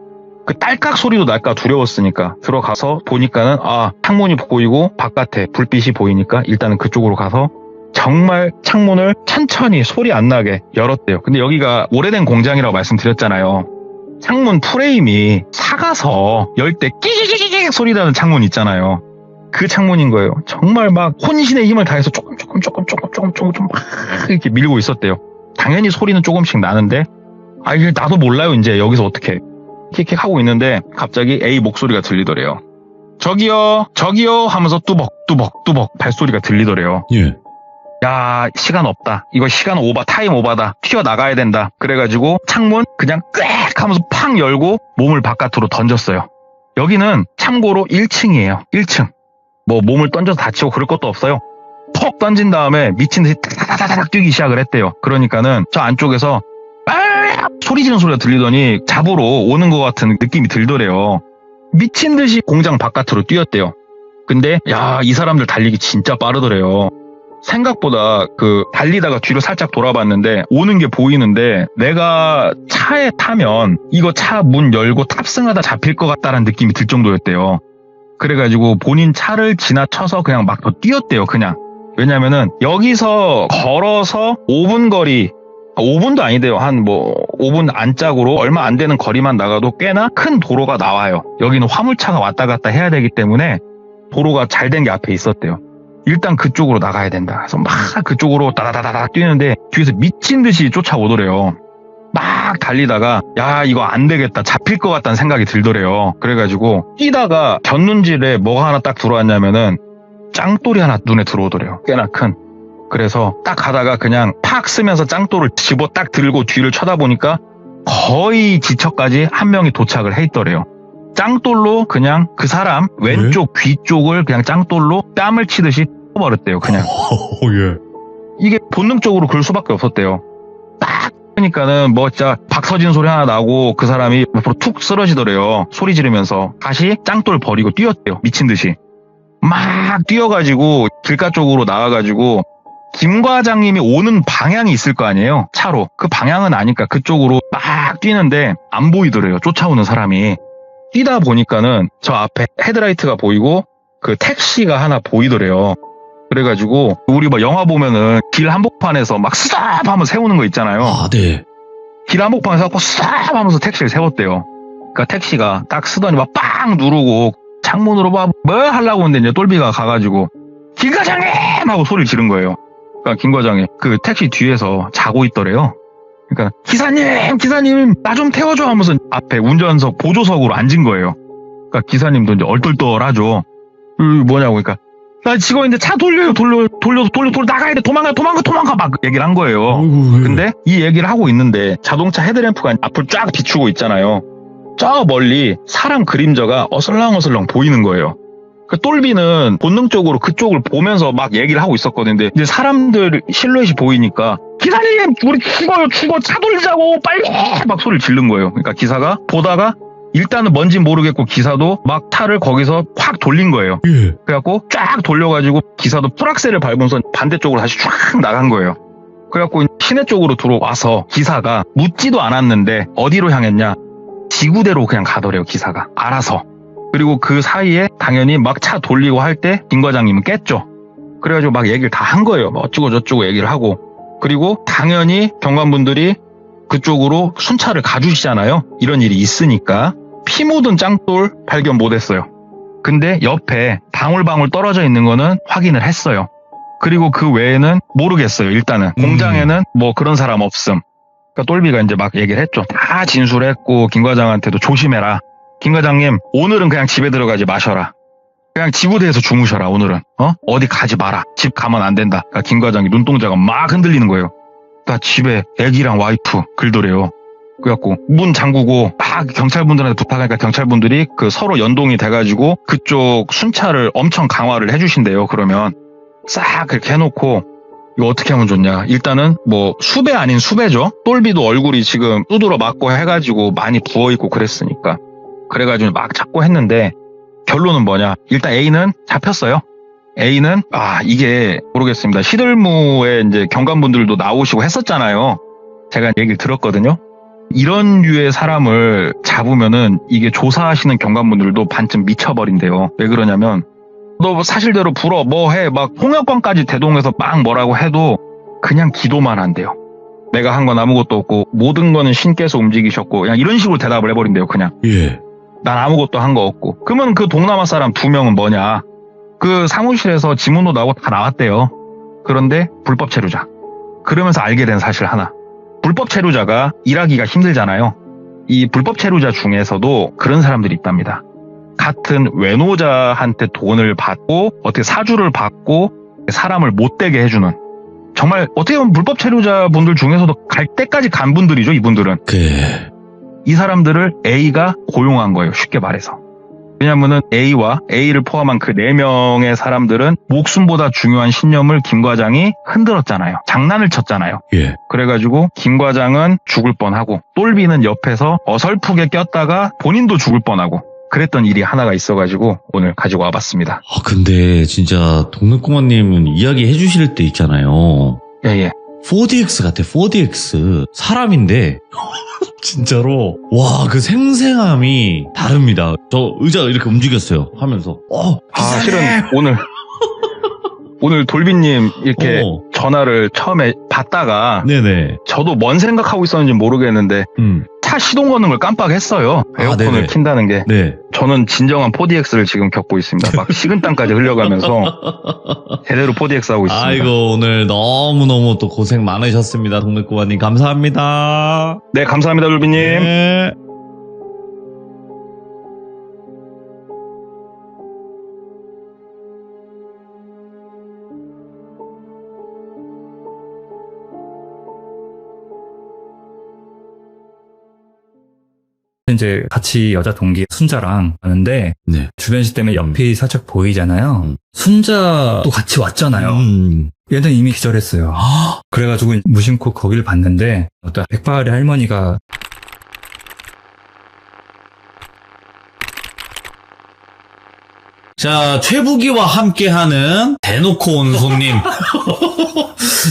그 딸깍 소리도 날까 두려웠으니까 들어가서 보니까는 창문이 보이고 바깥에 불빛이 보이니까 일단은 그쪽으로 가서 정말 창문을 천천히 소리 안 나게 열었대요. 근데 여기가 오래된 공장이라고 말씀드렸잖아요. 창문 프레임이 작아서 열 때 끼기기기기 소리 나는 창문 있잖아요. 그 창문인 거예요. 정말 막 혼신의 힘을 다해서 조금 막 이렇게 밀고 있었대요. 당연히 소리는 조금씩 나는데 이게 나도 몰라요. 이제 여기서 어떻게 킥킥 하고 있는데 갑자기 A 목소리가 들리더래요. 저기요 하면서 뚜벅 발소리가 들리더래요. 예. 야, 시간 없다. 이거 시간 오바, 타임 오바다. 튀어나가야 된다. 그래가지고 창문 그냥 꽥 하면서 팡 열고 몸을 바깥으로 던졌어요. 여기는 참고로 1층이에요. 1층. 뭐 몸을 던져서 다치고 그럴 것도 없어요. 퍽 던진 다음에 미친 듯이 타다다닥 뛰기 시작을 했대요. 그러니까는 저 안쪽에서 소리 지르는 소리가 들리더니 잡으러 오는 것 같은 느낌이 들더래요. 미친 듯이 공장 바깥으로 뛰었대요. 근데 이 사람들 달리기 진짜 빠르더래요. 생각보다 달리다가 뒤로 살짝 돌아봤는데 오는 게 보이는데 내가 차에 타면 이거 차 문 열고 탑승하다 잡힐 것 같다는 느낌이 들 정도였대요. 그래가지고 본인 차를 지나쳐서 그냥 막 더 뛰었대요. 그냥. 왜냐면은 여기서 걸어서 5분 거리 5분도 아니대요. 한 5분 안짝으로 얼마 안 되는 거리만 나가도 꽤나 큰 도로가 나와요. 여기는 화물차가 왔다 갔다 해야 되기 때문에 도로가 잘 된 게 앞에 있었대요. 일단 그쪽으로 나가야 된다. 그래서 막 그쪽으로 따다다다다 뛰는데 뒤에서 미친 듯이 쫓아오더래요. 막 달리다가 이거 안 되겠다. 잡힐 것 같다는 생각이 들더래요. 그래가지고 뛰다가 곁눈질에 뭐가 하나 딱 들어왔냐면은 짱돌이 하나 눈에 들어오더래요. 꽤나 큰. 그래서 딱 가다가 그냥 팍 쓰면서 짱돌을 집어 딱 들고 뒤를 쳐다보니까 거의 지처까지 한 명이 도착을 해 있더래요. 짱돌로 그냥 그 사람 왼쪽 귀 쪽을 그냥 짱돌로 뺨을 치듯이 쳐버렸대요. 그냥. 예. 이게 본능적으로 그럴 수밖에 없었대요. 딱 그러니까는 진짜 박서진 소리 하나 나고 그 사람이 앞으로 툭 쓰러지더래요. 소리 지르면서 다시 짱돌 버리고 뛰었대요. 미친 듯이. 막 뛰어가지고 길가 쪽으로 나와가지고 김 과장님이 오는 방향이 있을 거 아니에요. 차로. 그 방향은 아니까 그쪽으로 막 뛰는데 안 보이더래요. 쫓아오는 사람이. 뛰다 보니까는 저 앞에 헤드라이트가 보이고 그 택시가 하나 보이더래요. 그래가지고 우리 영화 보면은 길 한복판에서 막 스탑 하면서 세우는 거 있잖아요. 네. 길 한복판에서 스탑 하면서 택시를 세웠대요. 그러니까 택시가 딱 쓰더니 막 빵 누르고 창문으로 뭐 하려고 했는데 이제 똘비가 가가지고 김 과장님! 하고 소리를 지른 거예요. 그러니까 김 과장이 그 택시 뒤에서 자고 있더래요. 그러니까 기사님 나 좀 태워줘 하면서 앞에 운전석 보조석으로 앉은 거예요. 그러니까 기사님도 이제 얼떨떨하죠. 뭐냐고 그러니까 나 직원인데 차 돌려 나가야 돼 도망가 막 얘기를 한 거예요. 근데 이 얘기를 하고 있는데 자동차 헤드램프가 앞을 쫙 비추고 있잖아요. 저 멀리 사람 그림자가 어슬렁어슬렁 보이는 거예요. 그 똘비는 본능적으로 그쪽을 보면서 막 얘기를 하고 있었거든요. 근데 이제 사람들 실루엣이 보이니까 기사님 우리 죽어 차 돌리자고 빨리 막 소리를 지른 거예요. 그러니까 기사가 보다가 일단은 뭔진 모르겠고 기사도 막 차를 거기서 확 돌린 거예요. 예. 그래갖고 쫙 돌려가지고 기사도 풀악셀을 밟으면서 반대쪽으로 다시 쫙 나간 거예요. 그래갖고 시내 쪽으로 들어와서 기사가 묻지도 않았는데 어디로 향했냐? 지구대로 그냥 가더래요. 기사가 알아서. 그리고 그 사이에 당연히 막 차 돌리고 할 때 김 과장님은 깼죠. 그래가지고 막 얘기를 다 한 거예요. 어쩌고 저쩌고 얘기를 하고. 그리고 당연히 경관분들이 그쪽으로 순찰을 가주시잖아요. 이런 일이 있으니까. 피 묻은 짱돌 발견 못했어요. 근데 옆에 방울방울 떨어져 있는 거는 확인을 했어요. 그리고 그 외에는 모르겠어요. 일단은 공장에는 뭐 그런 사람 없음. 그러니까 똘비가 이제 막 얘기를 했죠. 다 진술했고 김 과장한테도 조심해라. 김 과장님 오늘은 그냥 집에 들어가지 마셔라. 그냥 지구대에서 주무셔라 오늘은. 어디 가지 마라. 집 가면 안 된다. 그러니까 김 과장이 눈동자가 막 흔들리는 거예요. 나 집에 애기랑 와이프 글더래요. 그래갖고 문 잠그고 막 경찰분들한테 부탁하니까 경찰분들이 그 서로 연동이 돼가지고 그쪽 순찰을 엄청 강화를 해주신대요. 그러면 싹 그렇게 해놓고 이거 어떻게 하면 좋냐. 일단은 뭐 수배 아닌 수배죠. 똘비도 얼굴이 지금 두드러 맞고 해가지고 많이 부어있고 그랬으니까. 그래가지고 막 찾고 했는데 결론은 뭐냐. 일단 A는 잡혔어요. A는 이게 모르겠습니다. 시들무에 이제 경관분들도 나오시고 했었잖아요. 제가 얘기를 들었거든요. 이런 류의 사람을 잡으면은 이게 조사하시는 경관분들도 반쯤 미쳐버린대요. 왜 그러냐면 너 사실대로 불어 뭐 해 막 홍역관까지 대동해서 막 뭐라고 해도 그냥 기도만 한대요. 내가 한 건 아무것도 없고 모든 거는 신께서 움직이셨고 그냥 이런 식으로 대답을 해버린대요. 그냥 예. 난 아무것도 한 거 없고. 그러면 그 동남아 사람 2명은 뭐냐. 그 사무실에서 지문도 나오고 다 나왔대요. 그런데 불법 체류자. 그러면서 알게 된 사실 하나. 불법 체류자가 일하기가 힘들잖아요. 이 불법 체류자 중에서도 그런 사람들이 있답니다. 같은 외노자한테 돈을 받고 어떻게 사주를 받고 사람을 못되게 해주는 정말 어떻게 보면 불법 체류자 분들 중에서도 갈 때까지 간 분들이죠. 이분들은. 이 사람들을 A가 고용한 거예요. 쉽게 말해서. 왜냐면은 A와 A를 포함한 그 4명의 사람들은 목숨보다 중요한 신념을 김 과장이 흔들었잖아요. 장난을 쳤잖아요. 예. 그래가지고 김 과장은 죽을 뻔하고 똘비는 옆에서 어설프게 꼈다가 본인도 죽을 뻔하고 그랬던 일이 하나가 있어가지고 오늘 가지고 와봤습니다. 근데 진짜 동네꼬마님은 이야기 해주실 때 있잖아요. 예. 4DX 같아. 4DX 사람인데 진짜로 와 그 생생함이 다릅니다. 저 의자가 이렇게 움직였어요 하면서 실은 오늘 돌비님 이렇게 전화를 처음에 받다가 네네. 저도 뭔 생각하고 있었는지 모르겠는데 차 시동 거는 걸 깜빡했어요. 에어컨을 네네. 킨다는 게. 네. 저는 진정한 4DX를 지금 겪고 있습니다. 막 식은땀까지 흘려가면서 제대로 4DX 하고 있습니다. 아이고 오늘 너무너무 또 고생 많으셨습니다. 동네꼬마님 감사합니다. 네, 감사합니다, 돌비님. 네. 이제 같이 여자 동기 순자랑 가는데 네. 주변시 때문에 옆이 살짝 보이잖아요. 순자도 같이 왔잖아요. 얘는 이미 기절했어요. 그래가지고 무심코 거기를 봤는데 어떤 백발의 할머니가 자, 최부기와 함께하는 대놓고 온 손님.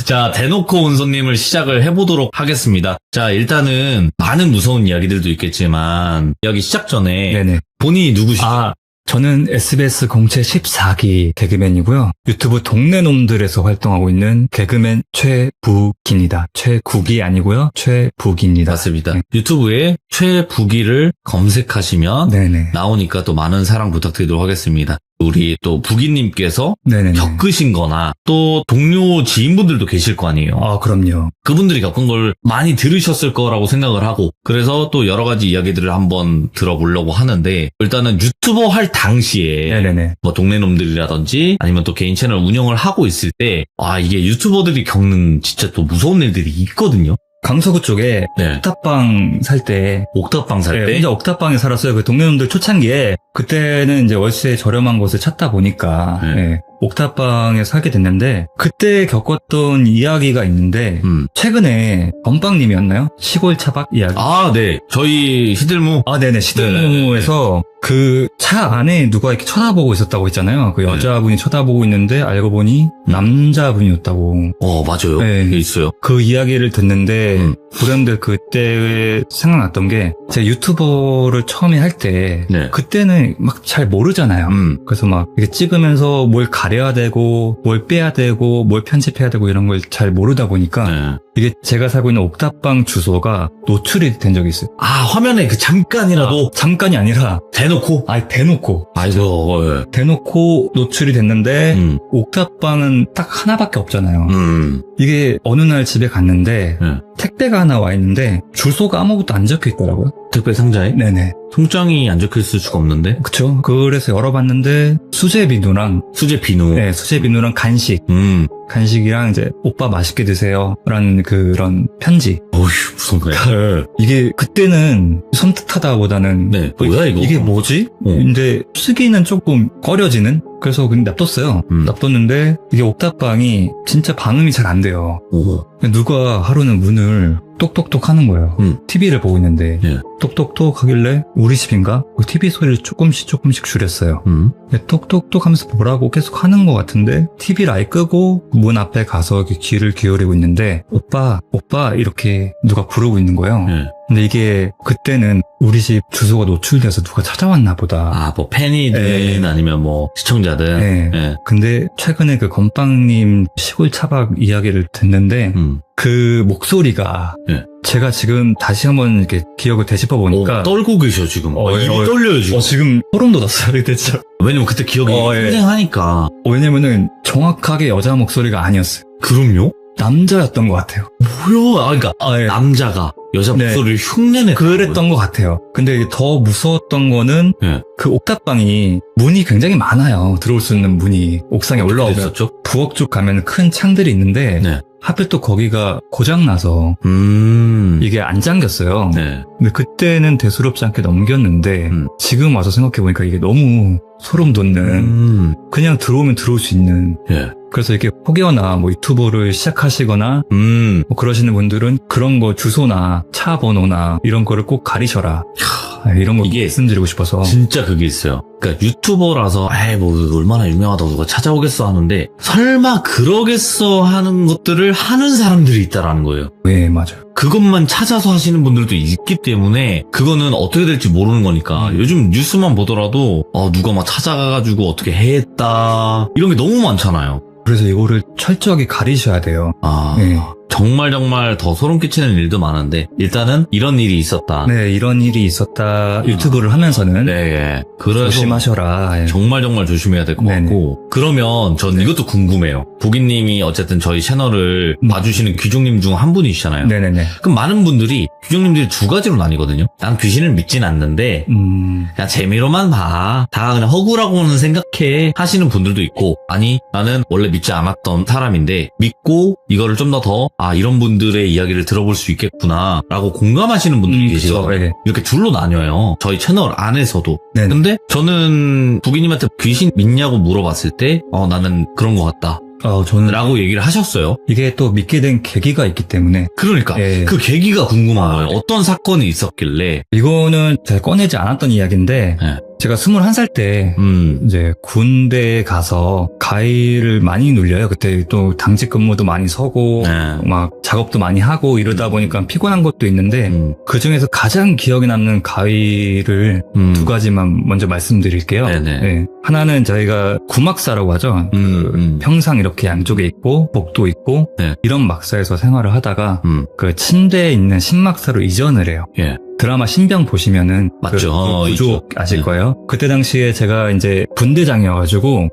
자, 대놓고 온 손님을 시작을 해보도록 하겠습니다. 자, 일단은 많은 무서운 이야기들도 있겠지만 이야기 시작 전에 네네. 본인이 누구시죠? 저는 SBS 공채 14기 개그맨이고요. 유튜브 동네놈들에서 활동하고 있는 개그맨 최부기입니다. 최국이 아니고요. 최부기입니다. 맞습니다. 네. 유튜브에 최부기를 검색하시면 네네. 나오니까 또 많은 사랑 부탁드리도록 하겠습니다. 우리 또 부기님께서 네네네. 겪으신 거나 또 동료 지인분들도 계실 거 아니에요. 그럼요. 그분들이 겪은 걸 많이 들으셨을 거라고 생각을 하고 그래서 또 여러 가지 이야기들을 한번 들어보려고 하는데 일단은 유튜버 할 당시에 네네네. 뭐 동네놈들이라든지 아니면 또 개인 채널 운영을 하고 있을 때 이게 유튜버들이 겪는 진짜 또 무서운 일들이 있거든요. 강서구 쪽에 네. 옥탑방 살 때 옥탑방 살 때? 혼자 옥탑방에 살았어요. 그 동네놈들 초창기에 그때는 이제 월세 저렴한 곳을 찾다 보니까 네. 옥탑방에 살게 됐는데 그때 겪었던 이야기가 있는데 최근에 건빵님이었나요? 시골 차박 이야기. 네. 저희 시들무. 네네. 시들무에서 그 차 안에 누가 이렇게 쳐다보고 있었다고 했잖아요. 그 여자분이 쳐다보고 있는데 알고 보니 남자분이었다고. 맞아요. 네. 그게 있어요. 그 이야기를 듣는데 불현듯 그때 생각났던 게 제가 유튜버를 처음에 할 때 네. 그때는 막 잘 모르잖아요. 그래서 막 이렇게 찍으면서 뭘 가려야 되고 뭘 빼야 되고 뭘 편집해야 되고 이런 걸 잘 모르다 보니까 네. 이게 제가 살고 있는 옥탑방 주소가 노출이 된 적이 있어요. 화면에 그 잠깐이라도 잠깐이 아니라 대놓고? 대놓고. 아이고. 대놓고 노출이 됐는데 옥탑방은 딱 하나밖에 없잖아요. 이게 어느 날 집에 갔는데 택배가 하나 와 있는데 주소가 아무것도 안 적혀 있더라고요. 택배 상자에? 네네. 통장이 안 적혀있을 수가 없는데? 그쵸. 그래서 열어봤는데 수제 비누랑 수제 비누. 네, 수제 비누랑 간식이랑 이제 오빠 맛있게 드세요 라는 그런 편지. 어휴, 무섭네. 이게 그때는 섬뜩하다보다는 네, 뭐야 이거? 이게 뭐지? 근데 쓰기는 조금 꺼려지는? 그래서 그냥 냅뒀어요. 냅뒀는데 이게 옥탑방이 진짜 방음이 잘 안 돼요. 오. 누가 하루는 문을 똑똑똑 하는 거예요. TV를 보고 있는데 예. 똑똑똑 하길래 우리 집인가? 그 TV 소리를 조금씩 줄였어요. 똑똑똑 하면서 뭐라고 계속 하는 것 같은데 TV를 아예 끄고 문 앞에 가서 이렇게 귀를 기울이고 있는데 오빠 이렇게 누가 부르고 있는 거예요. 예. 근데 이게 그때는 우리 집 주소가 노출돼서 누가 찾아왔나 보다. 아, 뭐 팬이든 아니면 뭐 시청자든. 네. 예. 근데 최근에 그 건빵님 시골 차박 이야기를 듣는데 그 목소리가 예. 제가 지금 다시 한번 이렇게 기억을 되짚어 보니까 떨고 계셔 지금. 입이 예, 떨려요 지금. 지금 소름 돋았어요. 이게 진짜. 왜냐면 그때 기억이 예. 생생하니까. 왜냐면은 정확하게 여자 목소리가 아니었어요. 그럼요? 남자였던 것 같아요. 뭐야? 그러니까 예. 남자가 여자 네. 목소리를 흉내내. 그랬던 것 같아요. 근데 더 무서웠던 거는 예. 그 옥탑방이 문이 굉장히 많아요. 들어올 수 있는 문이 옥상에 올라오면 됐었죠? 부엌 쪽 가면 큰 창들이 있는데 네. 하필 또 거기가 고장나서 이게 안 잠겼어요. 네. 근데 그때는 대수롭지 않게 넘겼는데 지금 와서 생각해보니까 이게 너무 소름 돋는 그냥 들어오면 들어올 수 있는 예. 그래서 이렇게 혹여나 뭐 유튜버를 시작하시거나 뭐 그러시는 분들은 그런 거 주소나 차 번호나 이런 거를 꼭 가리셔라. 이런 거 이게 말씀드리고 싶어서. 진짜 그게 있어요. 그러니까 유튜버라서 뭐 얼마나 유명하다고 누가 찾아오겠어 하는데 설마 그러겠어 하는 것들을 하는 사람들이 있다라는 거예요. 네, 맞아요. 그것만 찾아서 하시는 분들도 있기 때문에 그거는 어떻게 될지 모르는 거니까 요즘 뉴스만 보더라도 누가 막 찾아가가지고 어떻게 했다 이런 게 너무 많잖아요. 그래서 이거를 철저하게 가리셔야 돼요. 네. 정말 더 소름 끼치는 일도 많은데 일단은 이런 일이 있었다. 네, 이런 일이 있었다. 유튜브를 하면서는 네, 그래서 조심하셔라. 정말 조심해야 될 것 같고. 그러면 전 이것도 궁금해요. 부기님이 어쨌든 저희 채널을 봐주시는 귀족님 중 한 분이시잖아요. 네네네. 그럼 많은 분들이 귀족님들이 두 가지로 나뉘거든요. 난 귀신을 믿진 않는데 그냥 재미로만 봐. 다 그냥 허구라고는 생각해 하시는 분들도 있고, 아니 나는 원래 믿지 않았던 사람인데 믿고 이거를 좀 더 이런 분들의 이야기를 들어볼 수 있겠구나 라고 공감하시는 분들이 계시거든요. 네. 이렇게 둘로 나뉘어요. 저희 채널 안에서도. 네네. 근데 저는 부기님한테 귀신 믿냐고 물어봤을 때 나는 그런 것 같다 저는 라고 얘기를 하셨어요. 이게 또 믿게 된 계기가 있기 때문에. 그러니까 예. 그 계기가 궁금해요. 어떤 사건이 있었길래. 이거는 제가 꺼내지 않았던 이야기인데 네. 제가 21살 때 이제 군대에 가서 가위를 많이 눌려요. 그때 또 당직 근무도 많이 서고 막 작업도 많이 하고 이러다 보니까 피곤한 것도 있는데 그 중에서 가장 기억에 남는 가위를 두 가지만 먼저 말씀드릴게요. 네. 하나는 저희가 구막사라고 하죠. 그 평상 이렇게 양쪽에 있고 복도 있고 이런 막사에서 생활을 하다가 그 침대에 있는 신막사로 이전을 해요. 예. 드라마 신병 보시면은 맞죠. 그 구조 아실 거예요. 그때 당시에 제가 이제 분대장이어가지고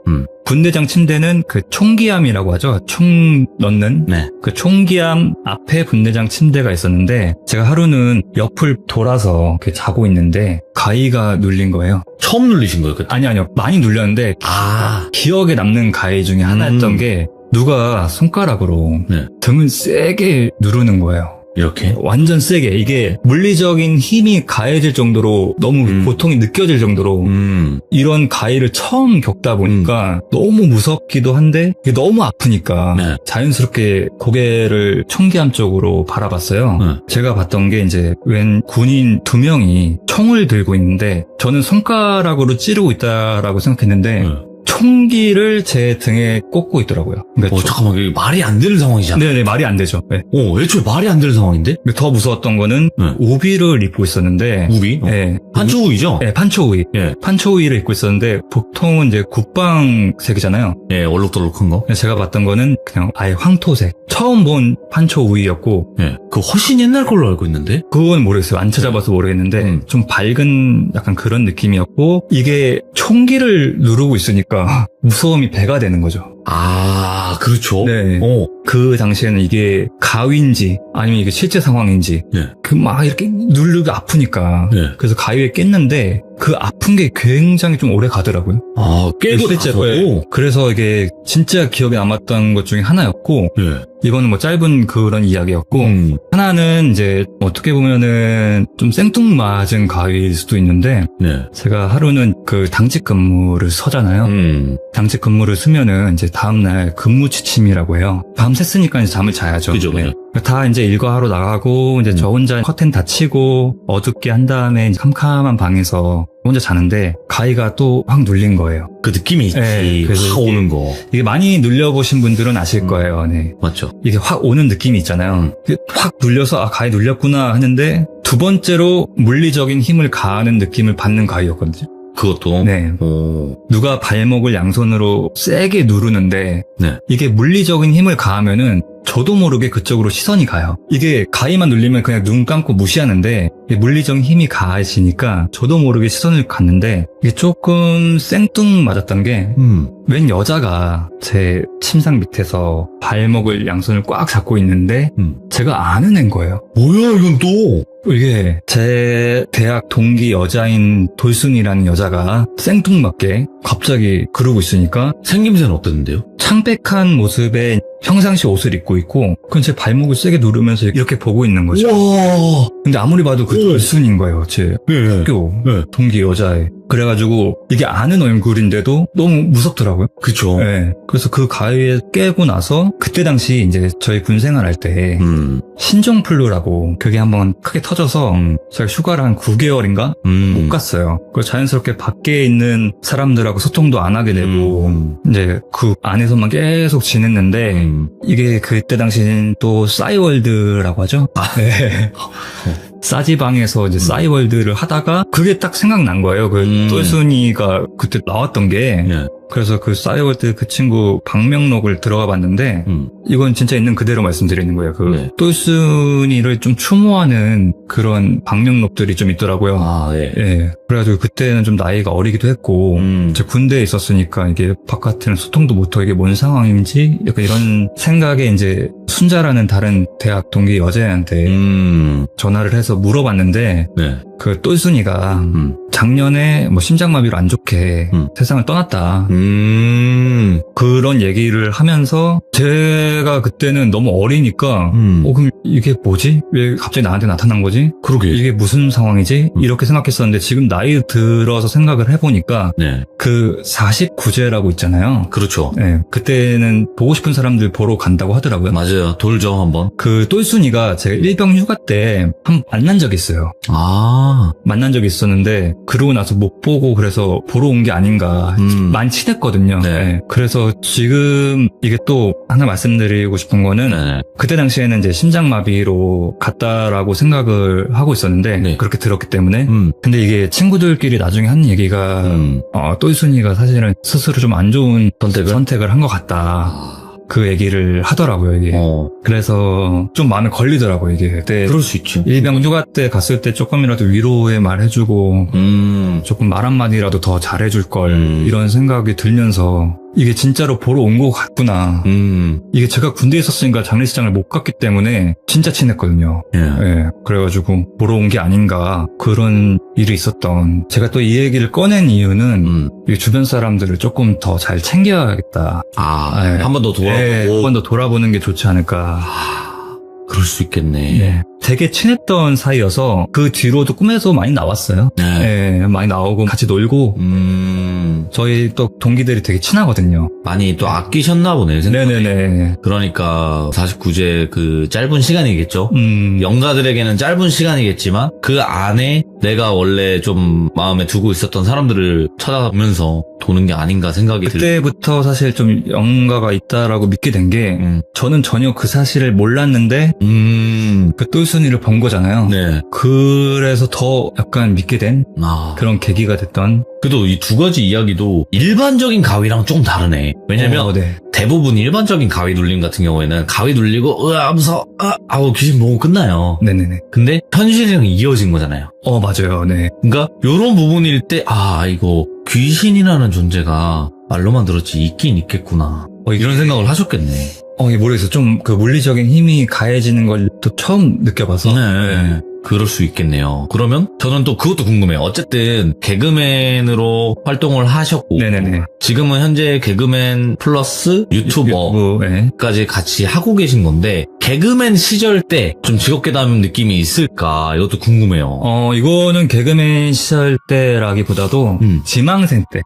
분대장 침대는 그 총기함이라고 하죠. 총 넣는 그 총기함 앞에 분대장 침대가 있었는데 제가 하루는 옆을 돌아서 이렇게 자고 있는데 가위가 눌린 거예요. 처음 눌리신 거예요? 그때? 아니요. 많이 눌렸는데 기억에 남는 가위 중에 하나였던 게 누가 손가락으로 등을 세게 누르는 거예요. 이렇게? 완전 세게. 이게 물리적인 힘이 가해질 정도로 너무 고통이 느껴질 정도로 이런 가해를 처음 겪다 보니까 너무 무섭기도 한데 이게 너무 아프니까 자연스럽게 고개를 총기함 쪽으로 바라봤어요. 제가 봤던 게 이제 웬 군인 2명이 총을 들고 있는데 저는 손가락으로 찌르고 있다라고 생각했는데 총기를 제 등에 꽂고 있더라고요. 그러니까 잠깐만, 이게 말이 안 되는 상황이잖아. 네네, 말이 안 되죠. 네. 애초에 말이 안 되는 상황인데? 더 무서웠던 거는 우비를 입고 있었는데. 우비? 네. 판초우이죠? 네, 판초우이. 판초우이를 입고 있었는데 보통은 이제 국방색이잖아요. 네, 얼룩덜룩한 거. 제가 봤던 거는 그냥 아예 황토색. 처음 본 판초우이였고. 그 훨씬 옛날 걸로 알고 있는데? 그건 모르겠어요. 안 찾아봐서 모르겠는데 좀 밝은 약간 그런 느낌이었고 이게 총기를 누르고 있으니까 무서움이 배가 되는 거죠. 아, 그렇죠. 네. 그 당시에는 이게 가위인지 아니면 이게 실제 상황인지 네. 그 막 이렇게 누르기 아프니까 네. 그래서 가위에 깼는데 그 아픈 게 굉장히 좀 오래 가더라고요. 아, 깨고 실제로. 나서도? 그래서 이게 진짜 기억에 남았던 것 중에 하나였고 네. 이거는 뭐 짧은 그런 이야기였고 하나는 이제 어떻게 보면은 좀 생뚱맞은 가위일 수도 있는데 네. 제가 하루는 그 당직 근무를 서잖아요. 당직 근무를 쓰면은 이제 다음날 근무 취침이라고 해요. 밤 샜으니까 이제 잠을 자야죠. 그죠, 그죠. 다 이제 일과하러 나가고 이제 저 혼자 커튼 닫히고 어둡게 한 다음에 이제 캄캄한 방에서 혼자 자는데 가위가 또 확 눌린 거예요. 그 느낌이 있지. 네, 그래서 확 오는 거. 이게 많이 눌려보신 분들은 아실 거예요. 네. 맞죠. 이게 확 오는 느낌이 있잖아요. 확 눌려서 아 가위 눌렸구나 하는데 두 번째로 물리적인 힘을 가하는 느낌을 받는 가위였거든요. 그것도? 네. 누가 발목을 양손으로 세게 누르는데 네. 이게 물리적인 힘을 가하면은 저도 모르게 그쪽으로 시선이 가요. 이게 가위만 눌리면 그냥 눈 감고 무시하는데 이게 물리적인 힘이 가해지니까 저도 모르게 시선을 갔는데 이게 조금 생뚱맞았던 게 웬 여자가 제 침상 밑에서 발목을 양손을 꽉 잡고 있는데 제가 아는 애인 거예요. 뭐야 이건 또? 이게 제 대학 동기 여자인 돌순이라는 여자가 생뚱맞게 갑자기 그러고 있으니까 생김새는 어땠는데요? 창백한 모습에 평상시 옷을 입고 있고 그건 제 발목을 세게 누르면서 이렇게 보고 있는 거죠. 와. 근데 아무리 봐도 그 돌순인 거예요. 제 네. 학교 네. 동기 여자애. 그래가지고 이게 아는 얼굴인데도 너무 무섭더라고요. 그쵸. 네. 그래서 그 가위에 깨고 나서 그때 당시 이제 저희 군 생활할 때 신종플루라고 그게 한번 크게 터져서 제가 휴가를 한 9개월인가 못 갔어요. 그래서 자연스럽게 밖에 있는 사람들하고 소통도 안 하게 되고 이제 그 안에서만 계속 지냈는데 이게 그때 당시엔 또 싸이월드라고 하죠. 네. 싸지방에서 이제 싸이월드를 하다가 그게 딱 생각난 거예요. 그 똘순이가 그때 나왔던 게. 네. 그래서 그 싸이월드 그 친구 방명록을 들어가 봤는데 이건 진짜 있는 그대로 말씀드리는 거예요. 그 네. 똘순이를 좀 추모하는 그런 방명록들이 좀 있더라고요. 아, 네. 예. 그래가지고 그때는 좀 나이가 어리기도 했고 제 군대에 있었으니까 이게 바깥에는 소통도 못하고 이게 뭔 상황인지 약간 이런 생각에 이제 순자라는 다른 대학 동기 여자애한테 전화를 해서 물어봤는데 네. 그 똘순이가 작년에 뭐 심장마비로 안 좋게 세상을 떠났다. 그런 얘기를 하면서 제가 그때는 너무 어리니까 그럼 이게 뭐지? 왜 갑자기 나한테 나타난 거지? 그러게. 이게 무슨 상황이지? 이렇게 생각했었는데 지금 나이 들어서 생각을 해보니까 네. 그 49제라고 있잖아요. 그렇죠. 네, 그때는 보고 싶은 사람들 보러 간다고 하더라고요. 맞아요. 돌죠 한번. 그 똘순이가 제가 일병 휴가 때 한 번 만난 적이 있어요. 아. 만난 적이 있었는데 그러고 나서 못 보고 그래서 보러 온 게 아닌가. 많이 친했거든요. 네. 네. 그래서 지금 이게 또 하나 말씀드리고 싶은 거는 네. 그때 당시에는 이제 심장마비로 갔다라고 생각을 하고 있었는데 네. 그렇게 들었기 때문에 근데 이게 친구들끼리 나중에 한 얘기가 똘순이가 사실은 스스로 좀 안 좋은 선택을 한 것 같다. 그 얘기를 하더라고요, 이게. 그래서 좀 마음에 걸리더라고요, 이게. 그때 그럴 수 있죠. 일병 휴가 때 갔을 때 조금이라도 위로의 말 해주고 조금 말 한마디라도 더 잘해줄 걸 이런 생각이 들면서 이게 진짜로 보러 온 것 같구나. 이게 제가 군대에 있었으니까 장례식장을 못 갔기 때문에 진짜 친했거든요. 예. 예, 그래가지고 보러 온 게 아닌가 그런 일이 있었던. 제가 또 이 얘기를 꺼낸 이유는 이 주변 사람들을 조금 더 잘 챙겨야겠다. 아, 예. 한 번 더 돌아보고. 한 번 더 돌아보는 게 좋지 않을까. 그럴 수 있겠네. 네. 되게 친했던 사이여서 그 뒤로도 꿈에서 많이 나왔어요. 네. 네, 많이 나오고 같이 놀고 저희 또 동기들이 되게 친하거든요. 많이 또 아끼셨나 보네. 생각보다. 네네네. 그러니까 49제 그 짧은 시간이겠죠. 영가들에게는 짧은 시간이겠지만 그 안에 내가 원래 좀 마음에 두고 있었던 사람들을 찾아보면서 도는 게 아닌가 생각이 그때부터 사실 좀 영가가 있다라고 믿게 된 게 저는 전혀 그 사실을 몰랐는데 그 똘순이를 본 거잖아요. 네. 그래서 더 약간 믿게 된 그런 계기가 됐던. 그래도 이 두 가지 이야기도 일반적인 가위랑 조금 다르네. 왜냐면 네. 대부분 일반적인 가위 눌림 같은 경우에는 가위 눌리고 으아 하면서 아우 귀신 보고 끝나요. 네네네. 근데 현실이랑 이어진 거잖아요. 맞아요. 네. 그러니까 요런 부분일 때 이거 귀신이라는 존재가 말로만 들었지 있긴 있겠구나. 이런 생각을 하셨겠네. 모르겠어요. 좀 그 물리적인 힘이 가해지는 걸 또 처음 느껴봐서. 네. 그럴 수 있겠네요. 그러면 저는 또 그것도 궁금해요. 어쨌든 개그맨으로 활동을 하셨고 네네네. 지금은 현재 개그맨 플러스 유튜버까지 같이 하고 계신 건데 개그맨 시절 때 좀 직업괴담 느낌이 있을까? 이것도 궁금해요. 이거는 개그맨 시절 때라기보다도 지망생 때.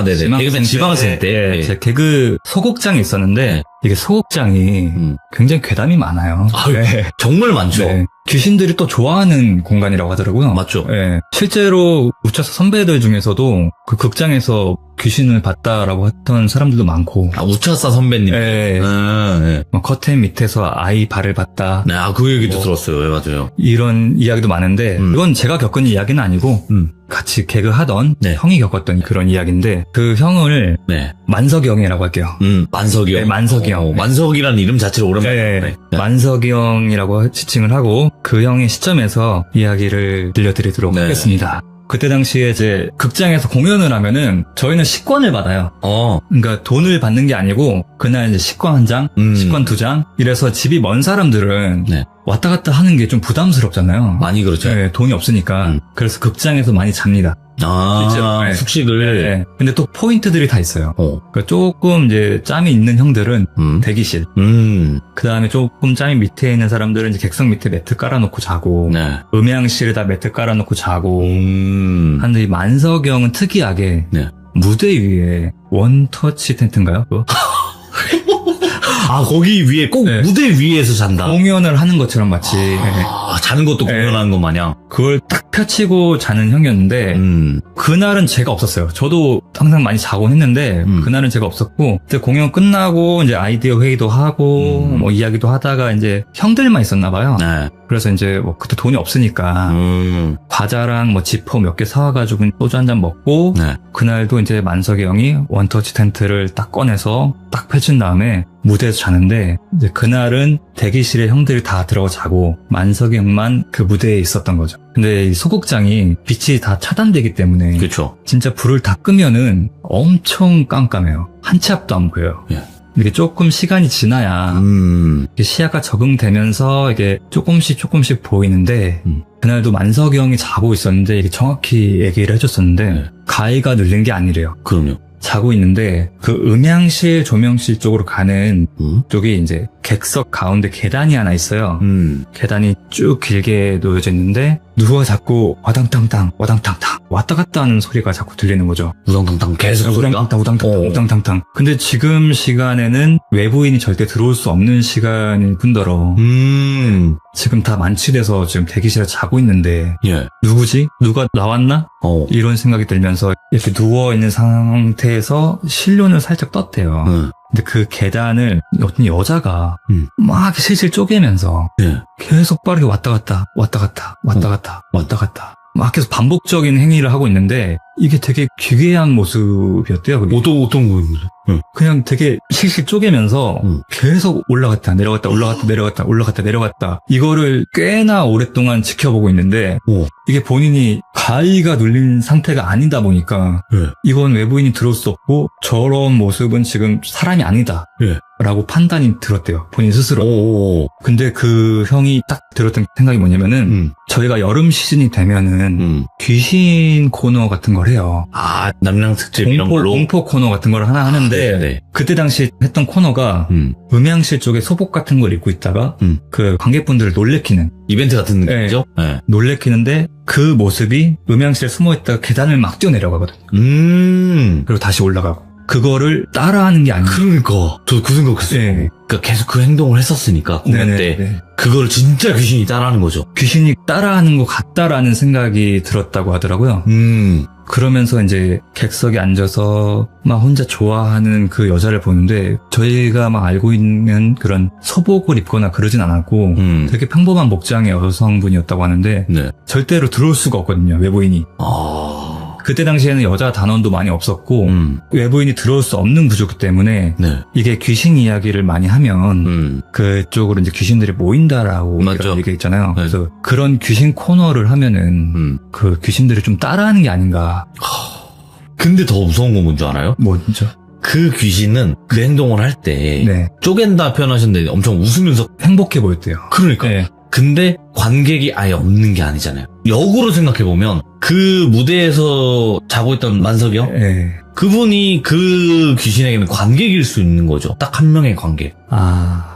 네네. 개그맨 지망생 때. 네. 제 개그 소극장이 있었는데 네. 이게 소극장이 굉장히 괴담이 많아요. 네. 정말 많죠. 네. 귀신들이 또 좋아하는 공간이라고 하더라고요. 맞죠. 네. 실제로 우차사 선배들 중에서도 그 극장에서 귀신을 봤다라고 했던 사람들도 많고. 우차사 선배님. 네. 네. 커튼 밑에서 아이 발을 봤다. 네, 그 얘기도 들었어요. 네, 맞아요. 이런 이야기도 많은데 이건 제가 겪은 이야기는 아니고 같이 개그 하던 형이 겪었던 그런 이야기인데 그 형을 만석이 형이라고 할게요. 만석이 형. 네, 만석이 형. 만석이라는 이름 자체를 오랜만에. 네. 만석이 형이라고 지칭을 하고 그 형의 시점에서 이야기를 들려드리도록 하겠습니다. 그때 당시에 이제 극장에서 공연을 하면은 저희는 식권을 받아요. 그러니까 돈을 받는 게 아니고 그날 이제 식권 한 장, 식권 2장 이래서 집이 먼 사람들은 왔다 갔다 하는 게 좀 부담스럽잖아요. 많이 그렇죠. 네, 돈이 없으니까. 그래서 극장에서 많이 잡니다. 실제로. 숙식을. 네. 근데 또 포인트들이 다 있어요. 그러니까 조금 이제 짬이 있는 형들은 대기실. 그 다음에 조금 짬이 밑에 있는 사람들은 이제 객석 밑에 매트 깔아놓고 자고. 음향실에다 매트 깔아놓고 자고. 한데 이 만석이 형은 특이하게 무대 위에 원터치 텐트인가요? 그거? 거기 위에 꼭 무대 위에서 잔다. 공연을 하는 것처럼 마치. 자는 것도 공연하는 것 마냥. 그걸 딱 펼치고 자는 형이었는데, 그날은 제가 없었어요. 저도 항상 많이 자곤 했는데, 그날은 제가 없었고, 그때 공연 끝나고, 이제 아이디어 회의도 하고, 뭐 이야기도 하다가 이제 형들만 있었나봐요. 그래서 이제 뭐 그때 돈이 없으니까, 과자랑 뭐 지퍼 몇 개 사와가지고 소주 한 잔 먹고, 그날도 이제 만석이 형이 원터치 텐트를 딱 꺼내서 딱 펼친 다음에 무대에서 자는데, 이제 그날은 대기실에 형들이 다 들어가 자고, 만석이 형만 그 무대에 있었던 거죠. 근데 이 소극장이 빛이 다 차단되기 때문에, 그렇죠. 진짜 불을 다 끄면은 엄청 깜깜해요. 한 치 앞도 안 보여요. 이게 조금 시간이 지나야 시야가 적응되면서 이게 조금씩 보이는데 그날도 만석이 형이 자고 있었는데 이게 정확히 얘기를 해줬었는데 가위가 눌린 게 아니래요. 그럼요. 자고 있는데 그 음향실 조명실 쪽으로 가는 쪽이 이제 객석 가운데 계단이 하나 있어요. 계단이 쭉 길게 놓여져 있는데 누가 자꾸 와당탕탕 왔다 갔다 하는 소리가 자꾸 들리는 거죠. 우당탕탕 계속 소리가? 우당탕탕. 근데 지금 시간에는 외부인이 절대 들어올 수 없는 시간일 뿐더러 지금 다 만취돼서 지금 대기실에 자고 있는데 누구지? 누가 나왔나? 이런 생각이 들면서 이렇게 누워있는 상태에서 실눈을 살짝 떴대요. 근데 그 계단을 어떤 여자가 막 실실 쪼개면서 계속 빠르게 왔다 갔다 막 계속 반복적인 행위를 하고 있는데 이게 되게 기괴한 모습이었대요. 그게. 어떤 거예요? 그냥 되게 실실 쪼개면서 계속 올라갔다 내려갔다 이거를 꽤나 오랫동안 지켜보고 있는데 이게 본인이 가위가 눌린 상태가 아니다 보니까 이건 외부인이 들어올 수 없고 저런 모습은 지금 사람이 아니다 라고 판단이 들었대요. 본인 스스로. 근데 그 형이 딱 들었던 생각이 뭐냐면은 저희가 여름 시즌이 되면은 귀신 코너 같은 걸 해요. 남양 특집 이런 걸로? 공포 코너 같은 걸 하나 하는데 그때 당시 했던 코너가 음향실 쪽에 소복 같은 걸 입고 있다가 그 관객분들을 놀래키는 이벤트 같은 느낌이죠? 놀래키는데 그 모습이 음향실에 숨어있다가 계단을 막 뛰어내려가거든요. 그리고 다시 올라가고 그거를 따라하는 게 아니에요. 그러니까 저도 그 생각했어요. 그러니까 계속 그 행동을 했었으니까 공연 때 그걸 진짜 귀신이 따라하는 거죠. 귀신이 따라하는 것 같다라는 생각이 들었다고 하더라고요. 그러면서 이제 객석에 앉아서 막 혼자 좋아하는 그 여자를 보는데 저희가 막 알고 있는 그런 소복을 입거나 그러진 않았고 되게 평범한 목장의 여성분이었다고 하는데 절대로 들어올 수가 없거든요. 외부인이. 그때 당시에는 여자 단원도 많이 없었고 외부인이 들어올 수 없는 구조기 때문에 이게 귀신 이야기를 많이 하면 그쪽으로 이제 귀신들이 모인다라고 얘기 있잖아요. 그래서 그런 귀신 코너를 하면은 그 귀신들이 좀 따라하는 게 아닌가. 근데 더 무서운 건 뭔지 알아요? 뭐죠? 그 귀신은 그 행동을 할 때 네. 쪼갠다 표현하셨는데 엄청 웃으면서 행복해 보였대요. 그러니까. 네. 근데 관객이 아예 없는 게 아니잖아요. 역으로 생각해보면 그 무대에서 자고 있던 만석이 형? 네. 그분이 그 귀신에게는 관객일 수 있는 거죠. 딱 한 명의 관객.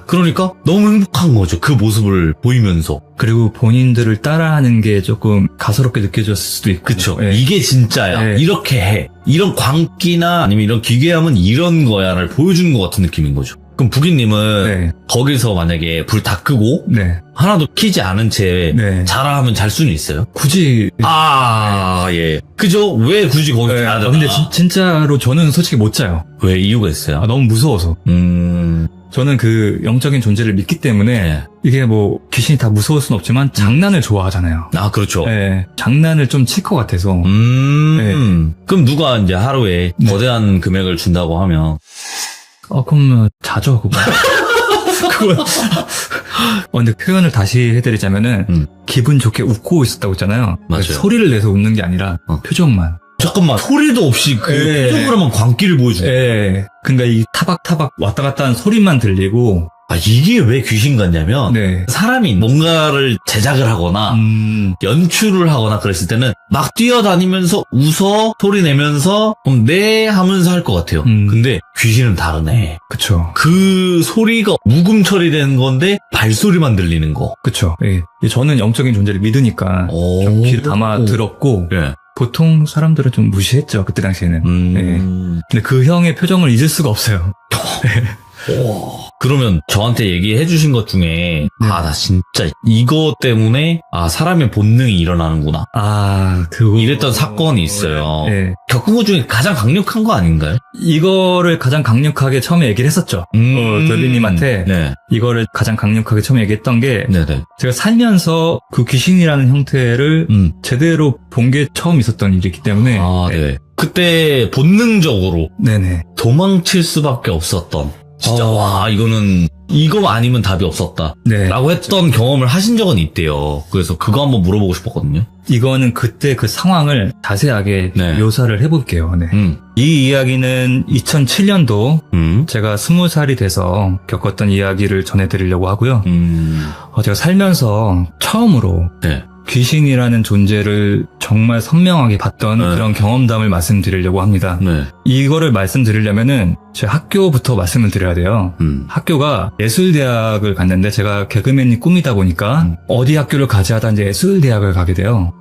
그러니까 너무 행복한 거죠. 그 모습을 보이면서. 그리고 본인들을 따라하는 게 조금 가소롭게 느껴졌을 수도 있고. 그쵸. 네. 이게 진짜야. 네. 이렇게 해. 이런 광기나 아니면 이런 기괴함은 이런 거야를 보여주는 것 같은 느낌인 거죠. 그럼 부기님은 네. 거기서 만약에 불 다 끄고 네. 하나도 켜지 않은 채 네. 자라 하면 잘 수는 있어요? 굳이. 예. 그죠? 왜 굳이 거기서 네. 자야 되나? 근데 진짜로 저는 솔직히 못 자요. 왜 이유가 있어요? 너무 무서워서. 저는 그 영적인 존재를 믿기 때문에 네. 이게 뭐 귀신이 다 무서울 순 없지만 장난을 좋아하잖아요. 그렇죠. 네, 장난을 좀 칠 것 같아서. 네. 그럼 누가 이제 하루에 거대한 금액을 준다고 하면 그럼 자죠 그거. 그건. 근데 표현을 다시 해드리자면은 기분 좋게 웃고 있었다고 했잖아요. 맞아요. 소리를 내서 웃는 게 아니라 표정만. 잠깐만 소리도 없이 그 표정으로만 광기를 보여주네. 예. 그러니까 이 타박타박 왔다 갔다 하는 소리만 들리고. 이게 왜 귀신 같냐면 네. 사람이 뭔가를 제작을 하거나 연출을 하거나 그랬을 때는 막 뛰어다니면서 웃어 소리 내면서 네 하면서 할 것 같아요. 근데 귀신은 다르네. 그쵸. 그 소리가 묵음 처리되는 건데 발소리만 들리는 거. 그쵸. 예. 저는 영적인 존재를 믿으니까 좀 귀를 담아 들었고 예. 보통 사람들은 좀 무시했죠 그때 당시에는. 예. 근데 그 형의 표정을 잊을 수가 없어요. 그러면 저한테 얘기해 주신 것 중에 나 진짜 이거 때문에 사람의 본능이 일어나는구나. 그거 이랬던 사건이 있어요. 네. 겪은 것 중에 가장 강력한 거 아닌가요? 이거를 가장 강력하게 처음에 얘기를 했었죠. 별비님한테 네. 이거를 가장 강력하게 처음에 얘기했던 게 네네. 제가 살면서 그 귀신이라는 형태를 제대로 본 게 처음 있었던 일이기 때문에 네. 그때 본능적으로 네네. 도망칠 수밖에 없었던 진짜 이거는 이거 아니면 답이 없었다 네. 라고 했던 경험을 하신 적은 있대요. 그래서 그거 한번 물어보고 싶었거든요. 이거는 그때 그 상황을 자세하게 묘사를 해볼게요. 네. 이 이야기는 2007년도 제가 20살이 돼서 겪었던 이야기를 전해드리려고 하고요. 제가 살면서 처음으로 귀신이라는 존재를 정말 선명하게 봤던 그런 경험담을 말씀드리려고 합니다. 이거를 말씀드리려면은 제 학교부터 말씀을 드려야 돼요. 학교가 예술대학을 갔는데 제가 개그맨이 꿈이다 보니까 어디 학교를 가지 하다 이제 예술대학을 가게 돼요.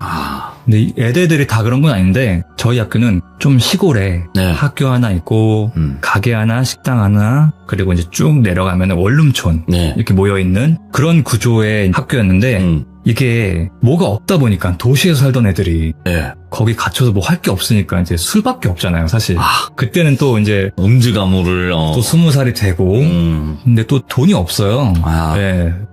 근데 애들이 다 그런 건 아닌데 저희 학교는 좀 시골에 학교 하나 있고 가게 하나, 식당 하나, 그리고 이제 쭉 내려가면 원룸촌 이렇게 모여있는 그런 구조의 학교였는데 이게 뭐가 없다 보니까 도시에서 살던 애들이 거기 gat혀서 뭐 할 게 없으니까 이제 술밖에 없잖아요, 사실. 그때는 또 이제 음주가무를 또 20살이 되고 근데 또 돈이 없어요.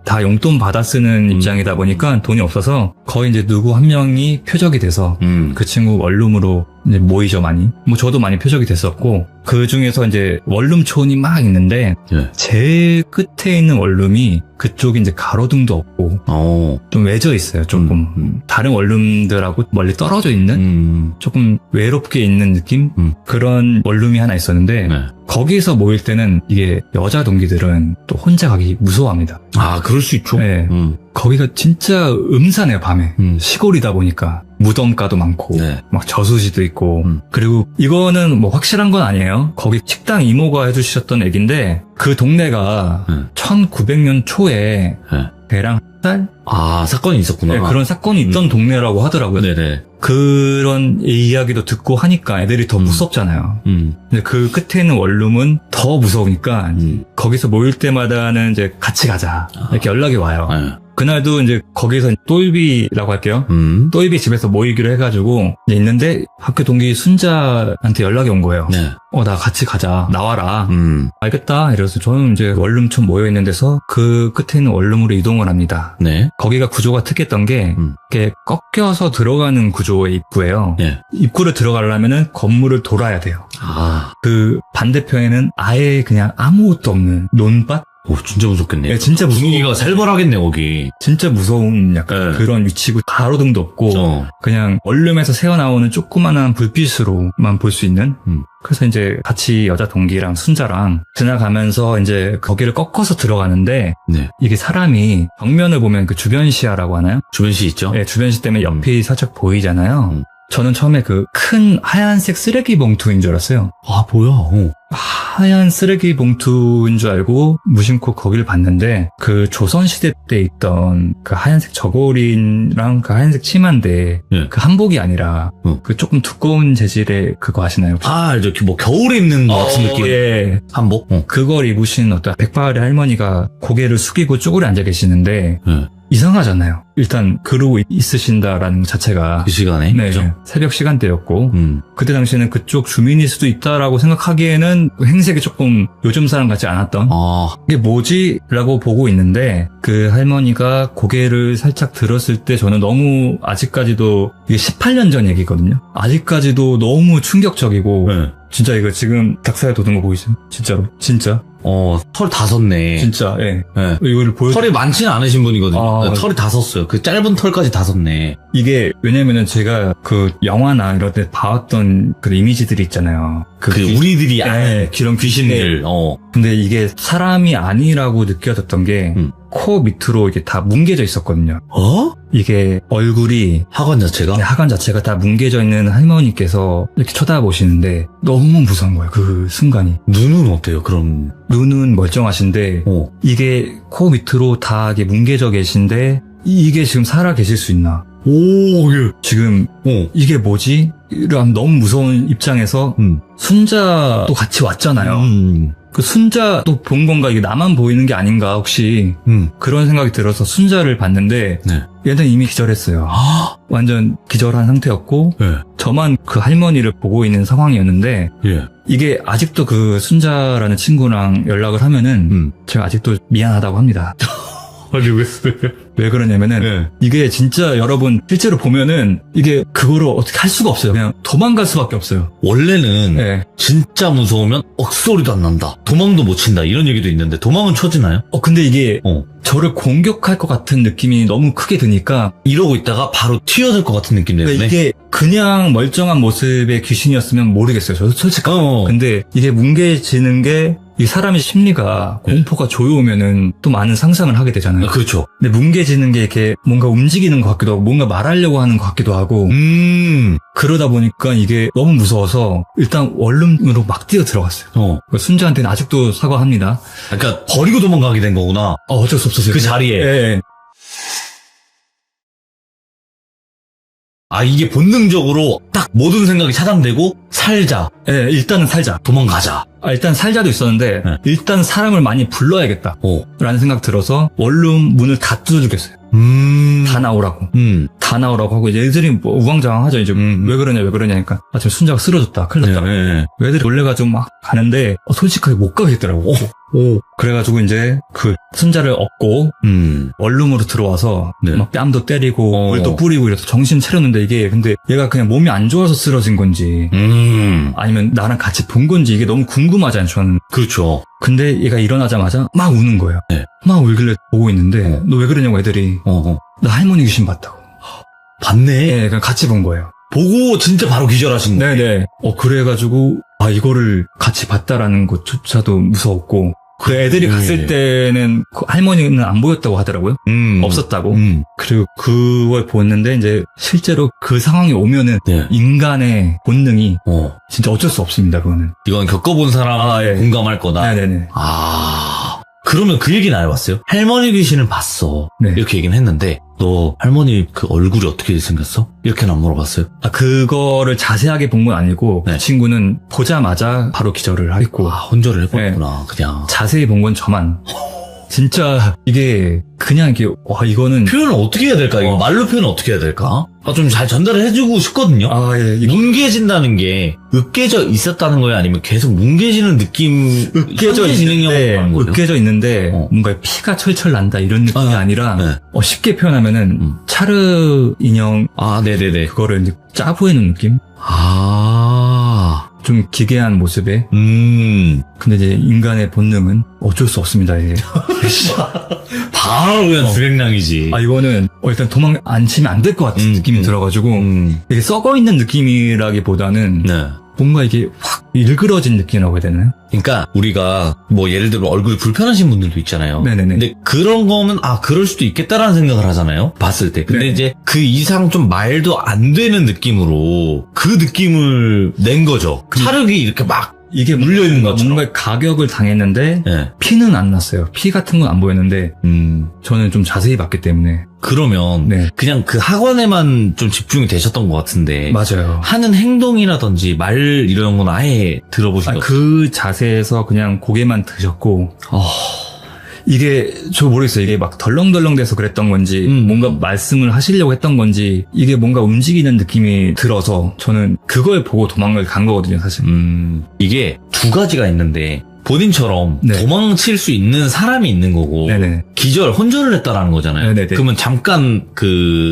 다 용돈 받아 쓰는 입장이다 보니까 돈이 없어서 거의 이제 누구 한 명이 표적이 돼서 그 친구 원룸으로 이제 모이죠, 많이. 뭐 저도 많이 표적이 됐었고 그 중에서 이제 원룸촌이 막 있는데 제일 끝에 있는 원룸이 그쪽이 이제 가로등도 없고 좀 외져 있어요, 조금. 다른 원룸들하고 멀리 떨어져 있는 조금 외롭게 있는 느낌? 그런 원룸이 하나 있었는데 거기서 모일 때는 이게 여자 동기들은 또 혼자 가기 무서워합니다. 그럴 수 있죠. 네. 거기가 진짜 음산해요, 밤에. 시골이다 보니까. 무덤가도 많고, 막 저수지도 있고, 그리고 이거는 뭐 확실한 건 아니에요. 거기 식당 이모가 해주셨던 얘기인데, 그 동네가 1900년 초에 배랑 살? 사건이 있었구나. 네, 그런 사건이 있던 동네라고 하더라고요. 네네. 그런 이야기도 듣고 하니까 애들이 더 무섭잖아요. 근데 그 끝에 있는 원룸은 더 무서우니까 거기서 모일 때마다는 이제 같이 가자 이렇게 연락이 와요. 그날도 이제 거기서 똘비라고 할게요. 똘비 집에서 모이기로 해가지고 있는데 학교 동기 순자한테 연락이 온 거예요. 나 같이 가자. 나와라. 알겠다. 이래서 저는 이제 원룸촌 모여있는 데서 그 끝에 있는 원룸으로 이동을 합니다. 거기가 구조가 특이했던 게 이렇게 꺾여서 들어가는 구조의 입구예요. 입구를 들어가려면은 건물을 돌아야 돼요. 그 반대편에는 아예 그냥 아무것도 없는 논밭? 오, 진짜 무섭겠네. 예, 진짜 분위기가 살벌하겠네, 거기. 진짜 무서운 약간 네. 그런 위치고 가로등도 없고 그냥 원룸에서 새어나오는 조그만한 불빛으로만 볼 수 있는 그래서 이제 같이 여자 동기랑 순자랑 지나가면서 이제 거기를 꺾어서 들어가는데 네. 이게 사람이 정면을 보면 그 주변시야라고 하나요? 주변시 있죠? 네, 주변시 때문에 옆이 살짝 보이잖아요. 저는 처음에 그 큰 하얀색 쓰레기 봉투인 줄 알았어요. 아, 뭐야? 하얀 쓰레기 봉투인 줄 알고 무심코 거기를 봤는데 그 조선시대 때 있던 그 하얀색 저고리랑 그 하얀색 치마인데 네. 그 한복이 아니라 그 조금 두꺼운 재질의 그거 아시나요? 혹시? 아, 알죠. 뭐 겨울에 입는 것 같은 느낌. 예. 한복? 그걸 입으신 어떤 백발의 할머니가 고개를 숙이고 쪼그려 앉아 계시는데 네. 이상하잖아요. 일단 그러고 있으신다라는 것 자체가 그 시간에. 네, 그죠? 새벽 시간대였고 그때 당시에는 그쪽 주민일 수도 있다라고 생각하기에는 행색이 조금 요즘 사람 같지 않았던 이게 뭐지? 라고 보고 있는데 그 할머니가 고개를 살짝 들었을 때 저는 너무 아직까지도 이게 18년 전 얘기거든요. 아직까지도 너무 충격적이고 네. 진짜 이거 지금 닭살 돋은 거 보이세요? 진짜로 진짜 털 다 섰네. 진짜 예. 네. 이거를 털이 많지는 않으신 분이거든요. 아, 네, 털이 다 섰어요. 그 짧은 털까지 다 섰네. 이게 왜냐면은 제가 그 영화나 이런 데 봐왔던 그 이미지들이 있잖아요. 우리들이 아는 그런 귀신들. 근데 이게 사람이 아니라고 느껴졌던 게 코 밑으로 이게 다 뭉개져 있었거든요. 이게 얼굴이 하관 자체가? 네, 하관 자체가 다 뭉개져 있는 할머니께서 이렇게 쳐다보시는데 너무 무서운 거예요. 그 순간이. 눈은 어때요? 그럼 눈은 멀쩡하신데 이게 코 밑으로 다 이게 뭉개져 계신데 이게 지금 살아 계실 수 있나? 지금 이게 뭐지? 이런 너무 무서운 입장에서 순자도 같이 왔잖아요. 그 순자도 본 건가? 이게 나만 보이는 게 아닌가? 혹시 그런 생각이 들어서 순자를 봤는데 네. 얘는 이미 기절했어요. 완전 기절한 상태였고 네. 저만 그 할머니를 보고 있는 상황이었는데 예. 이게 아직도 그 순자라는 친구랑 연락을 하면은 제가 아직도 미안하다고 합니다. 아니 왜 그러냐면은 네. 이게 진짜 여러분 실제로 보면은 이게 그거를 어떻게 할 수가 없어요. 그냥 도망갈 수밖에 없어요. 원래는 네. 진짜 무서우면 억소리도 안 난다. 도망도 못 친다. 이런 얘기도 있는데 도망은 쳐지나요? 근데 이게 저를 공격할 것 같은 느낌이 너무 크게 드니까 이러고 있다가 바로 튀어들 것 같은 느낌 때문에 이게 그냥 멀쩡한 모습의 귀신이었으면 모르겠어요. 저도 솔직히. 근데 이게 뭉개지는 게 이 사람의 심리가 공포가 조여오면은 또 많은 상상을 하게 되잖아요. 그렇죠. 근데 뭉개지는 게 이렇게 뭔가 움직이는 것 같기도 하고 뭔가 말하려고 하는 것 같기도 하고 그러다 보니까 이게 너무 무서워서 일단 원룸으로 막 뛰어 들어갔어요. 순자한테는 아직도 사과합니다. 그러니까 버리고 도망가게 된 거구나. 어쩔 수 없었어요. 그 자리에. 예. 아, 이게 본능적으로 딱 모든 생각이 차단되고 살자. 예, 일단은 살자. 도망가자. 일단 살자도 있었는데 네. 일단 사람을 많이 불러야겠다 라는 생각 들어서 원룸 문을 다 뜯어주겠어요. 다 나오라고. 다 나오라고 하고 이제 애들이 뭐 우왕좌왕하죠. 이제 왜 그러냐니까 지금 순자가 쓰러졌다. 큰일 났다. 애들이 놀래가지고 막 가는데 솔직하게 못 가겠더라고. 그래가지고 이제 그 순자를 업고 원룸으로 들어와서 막 뺨도 때리고 물도 뿌리고 이래서 정신 차렸는데 이게 근데 얘가 그냥 몸이 안 좋아서 쓰러진 건지 아니면 나랑 같이 본 건지 이게 너무 궁금하잖아요. 저는. 그렇죠. 근데 얘가 일어나자마자 막 우는 거예요. 막 울길래 보고 있는데 너 왜 그러냐고 애들이 나 할머니 귀신 봤다고. 봤네? 네, 그냥 같이 본 거예요. 보고 진짜 바로 기절하신 거예요? 네네. 그래가지고 이거를 같이 봤다라는 것조차도 무서웠고 그 애들이 갔을 때는 그 할머니는 안 보였다고 하더라고요. 없었다고. 그리고 그걸 보는데 이제 실제로 그 상황이 오면은 인간의 본능이 진짜 어쩔 수 없습니다. 그거는. 이건 겪어본 사람 공감할 거다. 네네네. 그러면 그 얘기는 알아봤어요? 할머니 귀신을 봤어. 이렇게 얘기는 했는데 너 할머니 그 얼굴이 어떻게 생겼어? 이렇게는 안 물어봤어요? 그거를 자세하게 본 건 아니고 그 친구는 보자마자 바로 기절을 했고 혼절을 해버렸구나. 그냥 자세히 본 건 저만. 진짜 이게 그냥 이게 이거는 표현을 어떻게 해야 될까? 이거 말로 표현을 어떻게 해야 될까? 좀 잘 전달을 해주고 싶거든요. 뭉개진다는 게 으깨져 있었다는 거예요? 아니면 계속 뭉개지는 느낌? 으깨져 있는데 뭔가 피가 철철 난다 이런 느낌이 아니라 쉽게 표현하면은 차르 인형 네네네 그거를 짜부해놓은 느낌? 좀 기괴한 모습에. 근데 이제 인간의 본능은 어쩔 수 없습니다, 이게. 바로 그냥 주행량이지. 이거는 일단 도망 안 치면 안 될 것 같은 느낌이 들어가지고 이게 썩어있는 느낌이라기보다는 네. 뭔가 이게 확 일그러진 느낌이라고 해야 되나요? 그러니까 우리가 뭐 예를 들어 얼굴이 불편하신 분들도 있잖아요. 네네네. 근데 그런 거면 그럴 수도 있겠다라는 생각을 하잖아요. 봤을 때. 근데 네. 이제 그 이상 좀 말도 안 되는 느낌으로 그 느낌을 낸 거죠. 차력이 이렇게 막 이게 물려있는 것처럼. 뭔가 가격을 당했는데 네. 피는 안 났어요. 피 같은 건 안 보였는데 저는 좀 자세히 봤기 때문에. 그러면 네. 그냥 그 학원에만 좀 집중이 되셨던 것 같은데 맞아요. 하는 행동이라든지 말 이런 건 아예 들어보신 거죠? 그 자세에서 그냥 고개만 드셨고 이게 저 모르겠어요. 이게 막 덜렁덜렁 돼서 그랬던 건지 뭔가 말씀을 하시려고 했던 건지 이게 뭔가 움직이는 느낌이 들어서 저는 그걸 보고 도망을 간 거거든요, 사실. 이게 두 가지가 있는데 본인처럼 네. 도망칠 수 있는 사람이 있는 거고 네네. 혼절을 했다라는 거잖아요. 네네네. 그러면 잠깐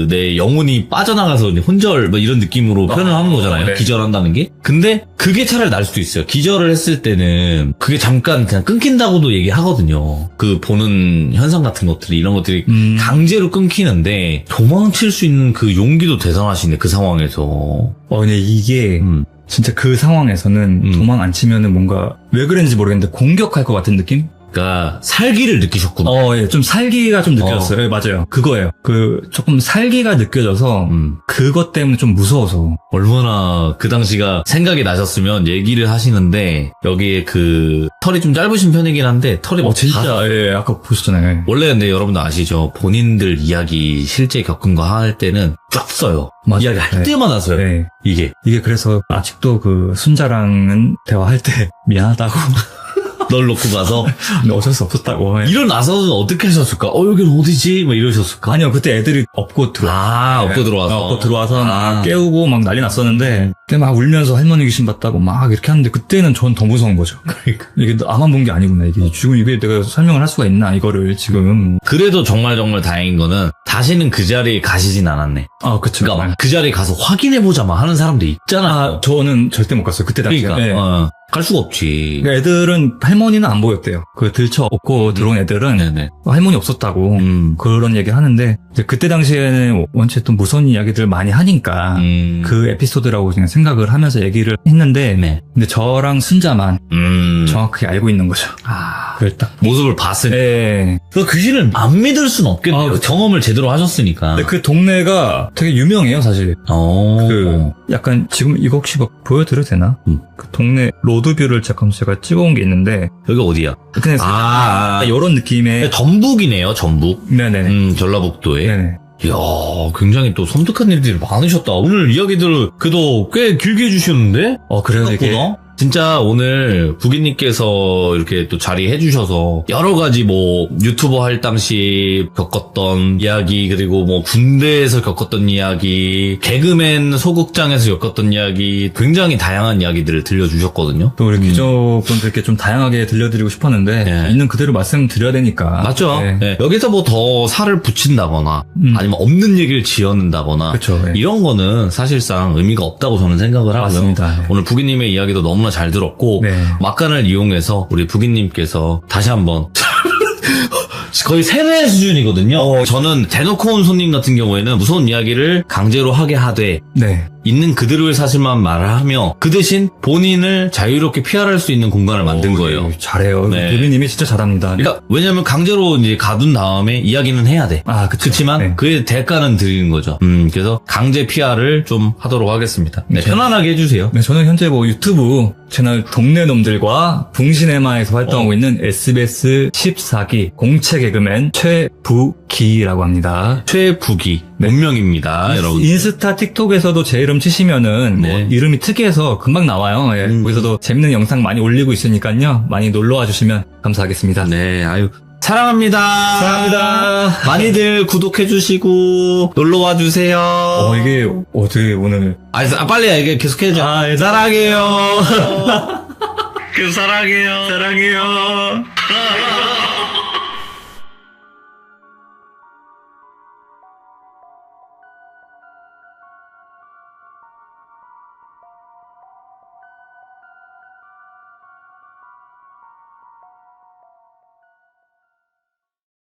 내 영혼이 빠져나가서 이제 혼절 뭐 이런 느낌으로 표현을 하는 거잖아요. 네. 기절한다는 게. 근데 그게 차라리 날 수도 있어요. 기절을 했을 때는 그게 잠깐 그냥 끊긴다고도 얘기하거든요. 그 보는 현상 같은 것들이 이런 것들이 강제로 끊기는데 도망칠 수 있는 그 용기도 대단하시네. 그 상황에서. 근데 이게 진짜 그 상황에서는 도망 안 치면은 뭔가 왜 그랬는지 모르겠는데 공격할 것 같은 느낌? 그러니까 살기를 느끼셨구나. 예, 좀 살기가 좀 느껴졌어요. 예, 맞아요. 그거예요. 조금 살기가 느껴져서 그것 때문에 좀 무서워서. 얼마나 그 당시가 생각이 나셨으면 얘기를 하시는데 여기에 그 털이 좀 짧으신 편이긴 한데 털이 뭐 진짜 아까 보셨잖아요. 원래 근데 여러분도 아시죠? 본인들 이야기 실제 겪은 거 할 때는 쫙 써요. 맞아요. 이야기 할 네. 때마다 써요. 네. 이게 그래서 아직도 그 순자랑은 대화할 때 미안하다고. 널 놓고 가서 근데 어쩔 수 없었다고. 일어나서는 어떻게 하셨을까? 여기는 어디지? 뭐 이러셨을까? 아니요, 그때 애들이 업고 업고 들어와서. 업고 들어와서 막 깨우고 막 난리 났었는데, 그때 막 울면서 할머니 귀신 봤다고 막 이렇게 하는데, 그때는 전 더 무서운 거죠. 그러니까. 이게 나만 본 게 아니구나. 이게 지금 이게 내가 설명을 할 수가 있나, 이거를 지금. 그래도 정말 다행인 거는 다시는 그 자리에 가시진 않았네. 그쵸. 그러니까 그 자리에 가서 확인해보자마 하는 사람도 있잖아. 저는 절대 못 갔어요. 그때 당시에. 그러니까. 갈 수가 없지. 그러니까 애들은 할머니는 안 보였대요. 그 들쳐 업고 들어온 애들은 네네. 할머니 없었다고 그런 얘기를 하는데 이제 그때 당시에는 원체 또 무서운 이야기들 많이 하니까 그 에피소드라고 그냥 생각을 하면서 얘기를 했는데 네. 근데 저랑 순자만 정확하게 알고 있는 거죠. 그걸 딱 모습을 봤으니. 네. 그 귀신을 안 믿을 순 없겠네요. 경험을 제대로 하셨으니까. 근데 그 동네가 되게 유명해요, 사실. 그 약간 지금 이거 혹시 막 보여드려도 되나? 그 동네 로드뷰를 제가 찍어온 게 있는데 여기 어디야? 그냥 이런 느낌의 전북이네요, 전북. 네네네. 전라북도에. 네네. 이야, 굉장히 또 섬뜩한 일들이 많으셨다. 오늘 이야기들을 그래도 꽤 길게 해주셨는데? 그래요, 이게. 진짜 오늘 부기님께서 이렇게 또 자리해 주셔서 여러 가지 뭐 유튜버 할 당시 겪었던 이야기 그리고 뭐 군대에서 겪었던 이야기 개그맨 소극장에서 겪었던 이야기 굉장히 다양한 이야기들을 들려주셨거든요. 또 우리 귀족분들께 좀 다양하게 들려드리고 싶었는데 있는 그대로 말씀드려야 되니까. 맞죠. 네. 여기서 뭐 더 살을 붙인다거나 아니면 없는 얘기를 지어낸다거나 그쵸, 이런 거는 사실상 의미가 없다고 저는 생각을 하고요. 맞습니다. 오늘 부기님의 이야기도 너무나 잘 들었고 막간을 이용해서 우리 부기님께서 다시 한번 거의 세뇌 수준이거든요. 저는 대놓고 온 손님 같은 경우에는 무서운 이야기를 강제로 하게 하되 있는 그대로의 사실만 말을 하며 그 대신 본인을 자유롭게 피할할 수 있는 공간을 만든 거예요. 잘해요. 부기님이 진짜 잘합니다. 그러니까 왜냐하면 강제로 이제 가둔 다음에 이야기는 해야 돼. 그렇지만 그의 대가는 드리는 거죠. 그래서 강제 PR을 좀 하도록 하겠습니다. 편안하게 해주세요. 저는 현재 뭐 유튜브 채널 동네놈들과 붕신에마에서 활동하고 있는 SBS 14기 공채 개그맨 최부기라고 합니다. 최부기. 본명입니다, 여러분. 인스타, 틱톡에서도 제 이름 치시면은 뭐 이름이 특이해서 금방 나와요. 거기서도 재밌는 영상 많이 올리고 있으니까요. 많이 놀러와 주시면 감사하겠습니다. 네, 사랑합니다. 사랑합니다. 많이들 구독해주시고 놀러와 주세요. 이게 어떻게 오늘 빨리 이게 계속해줘. 사랑해요. 사랑해요.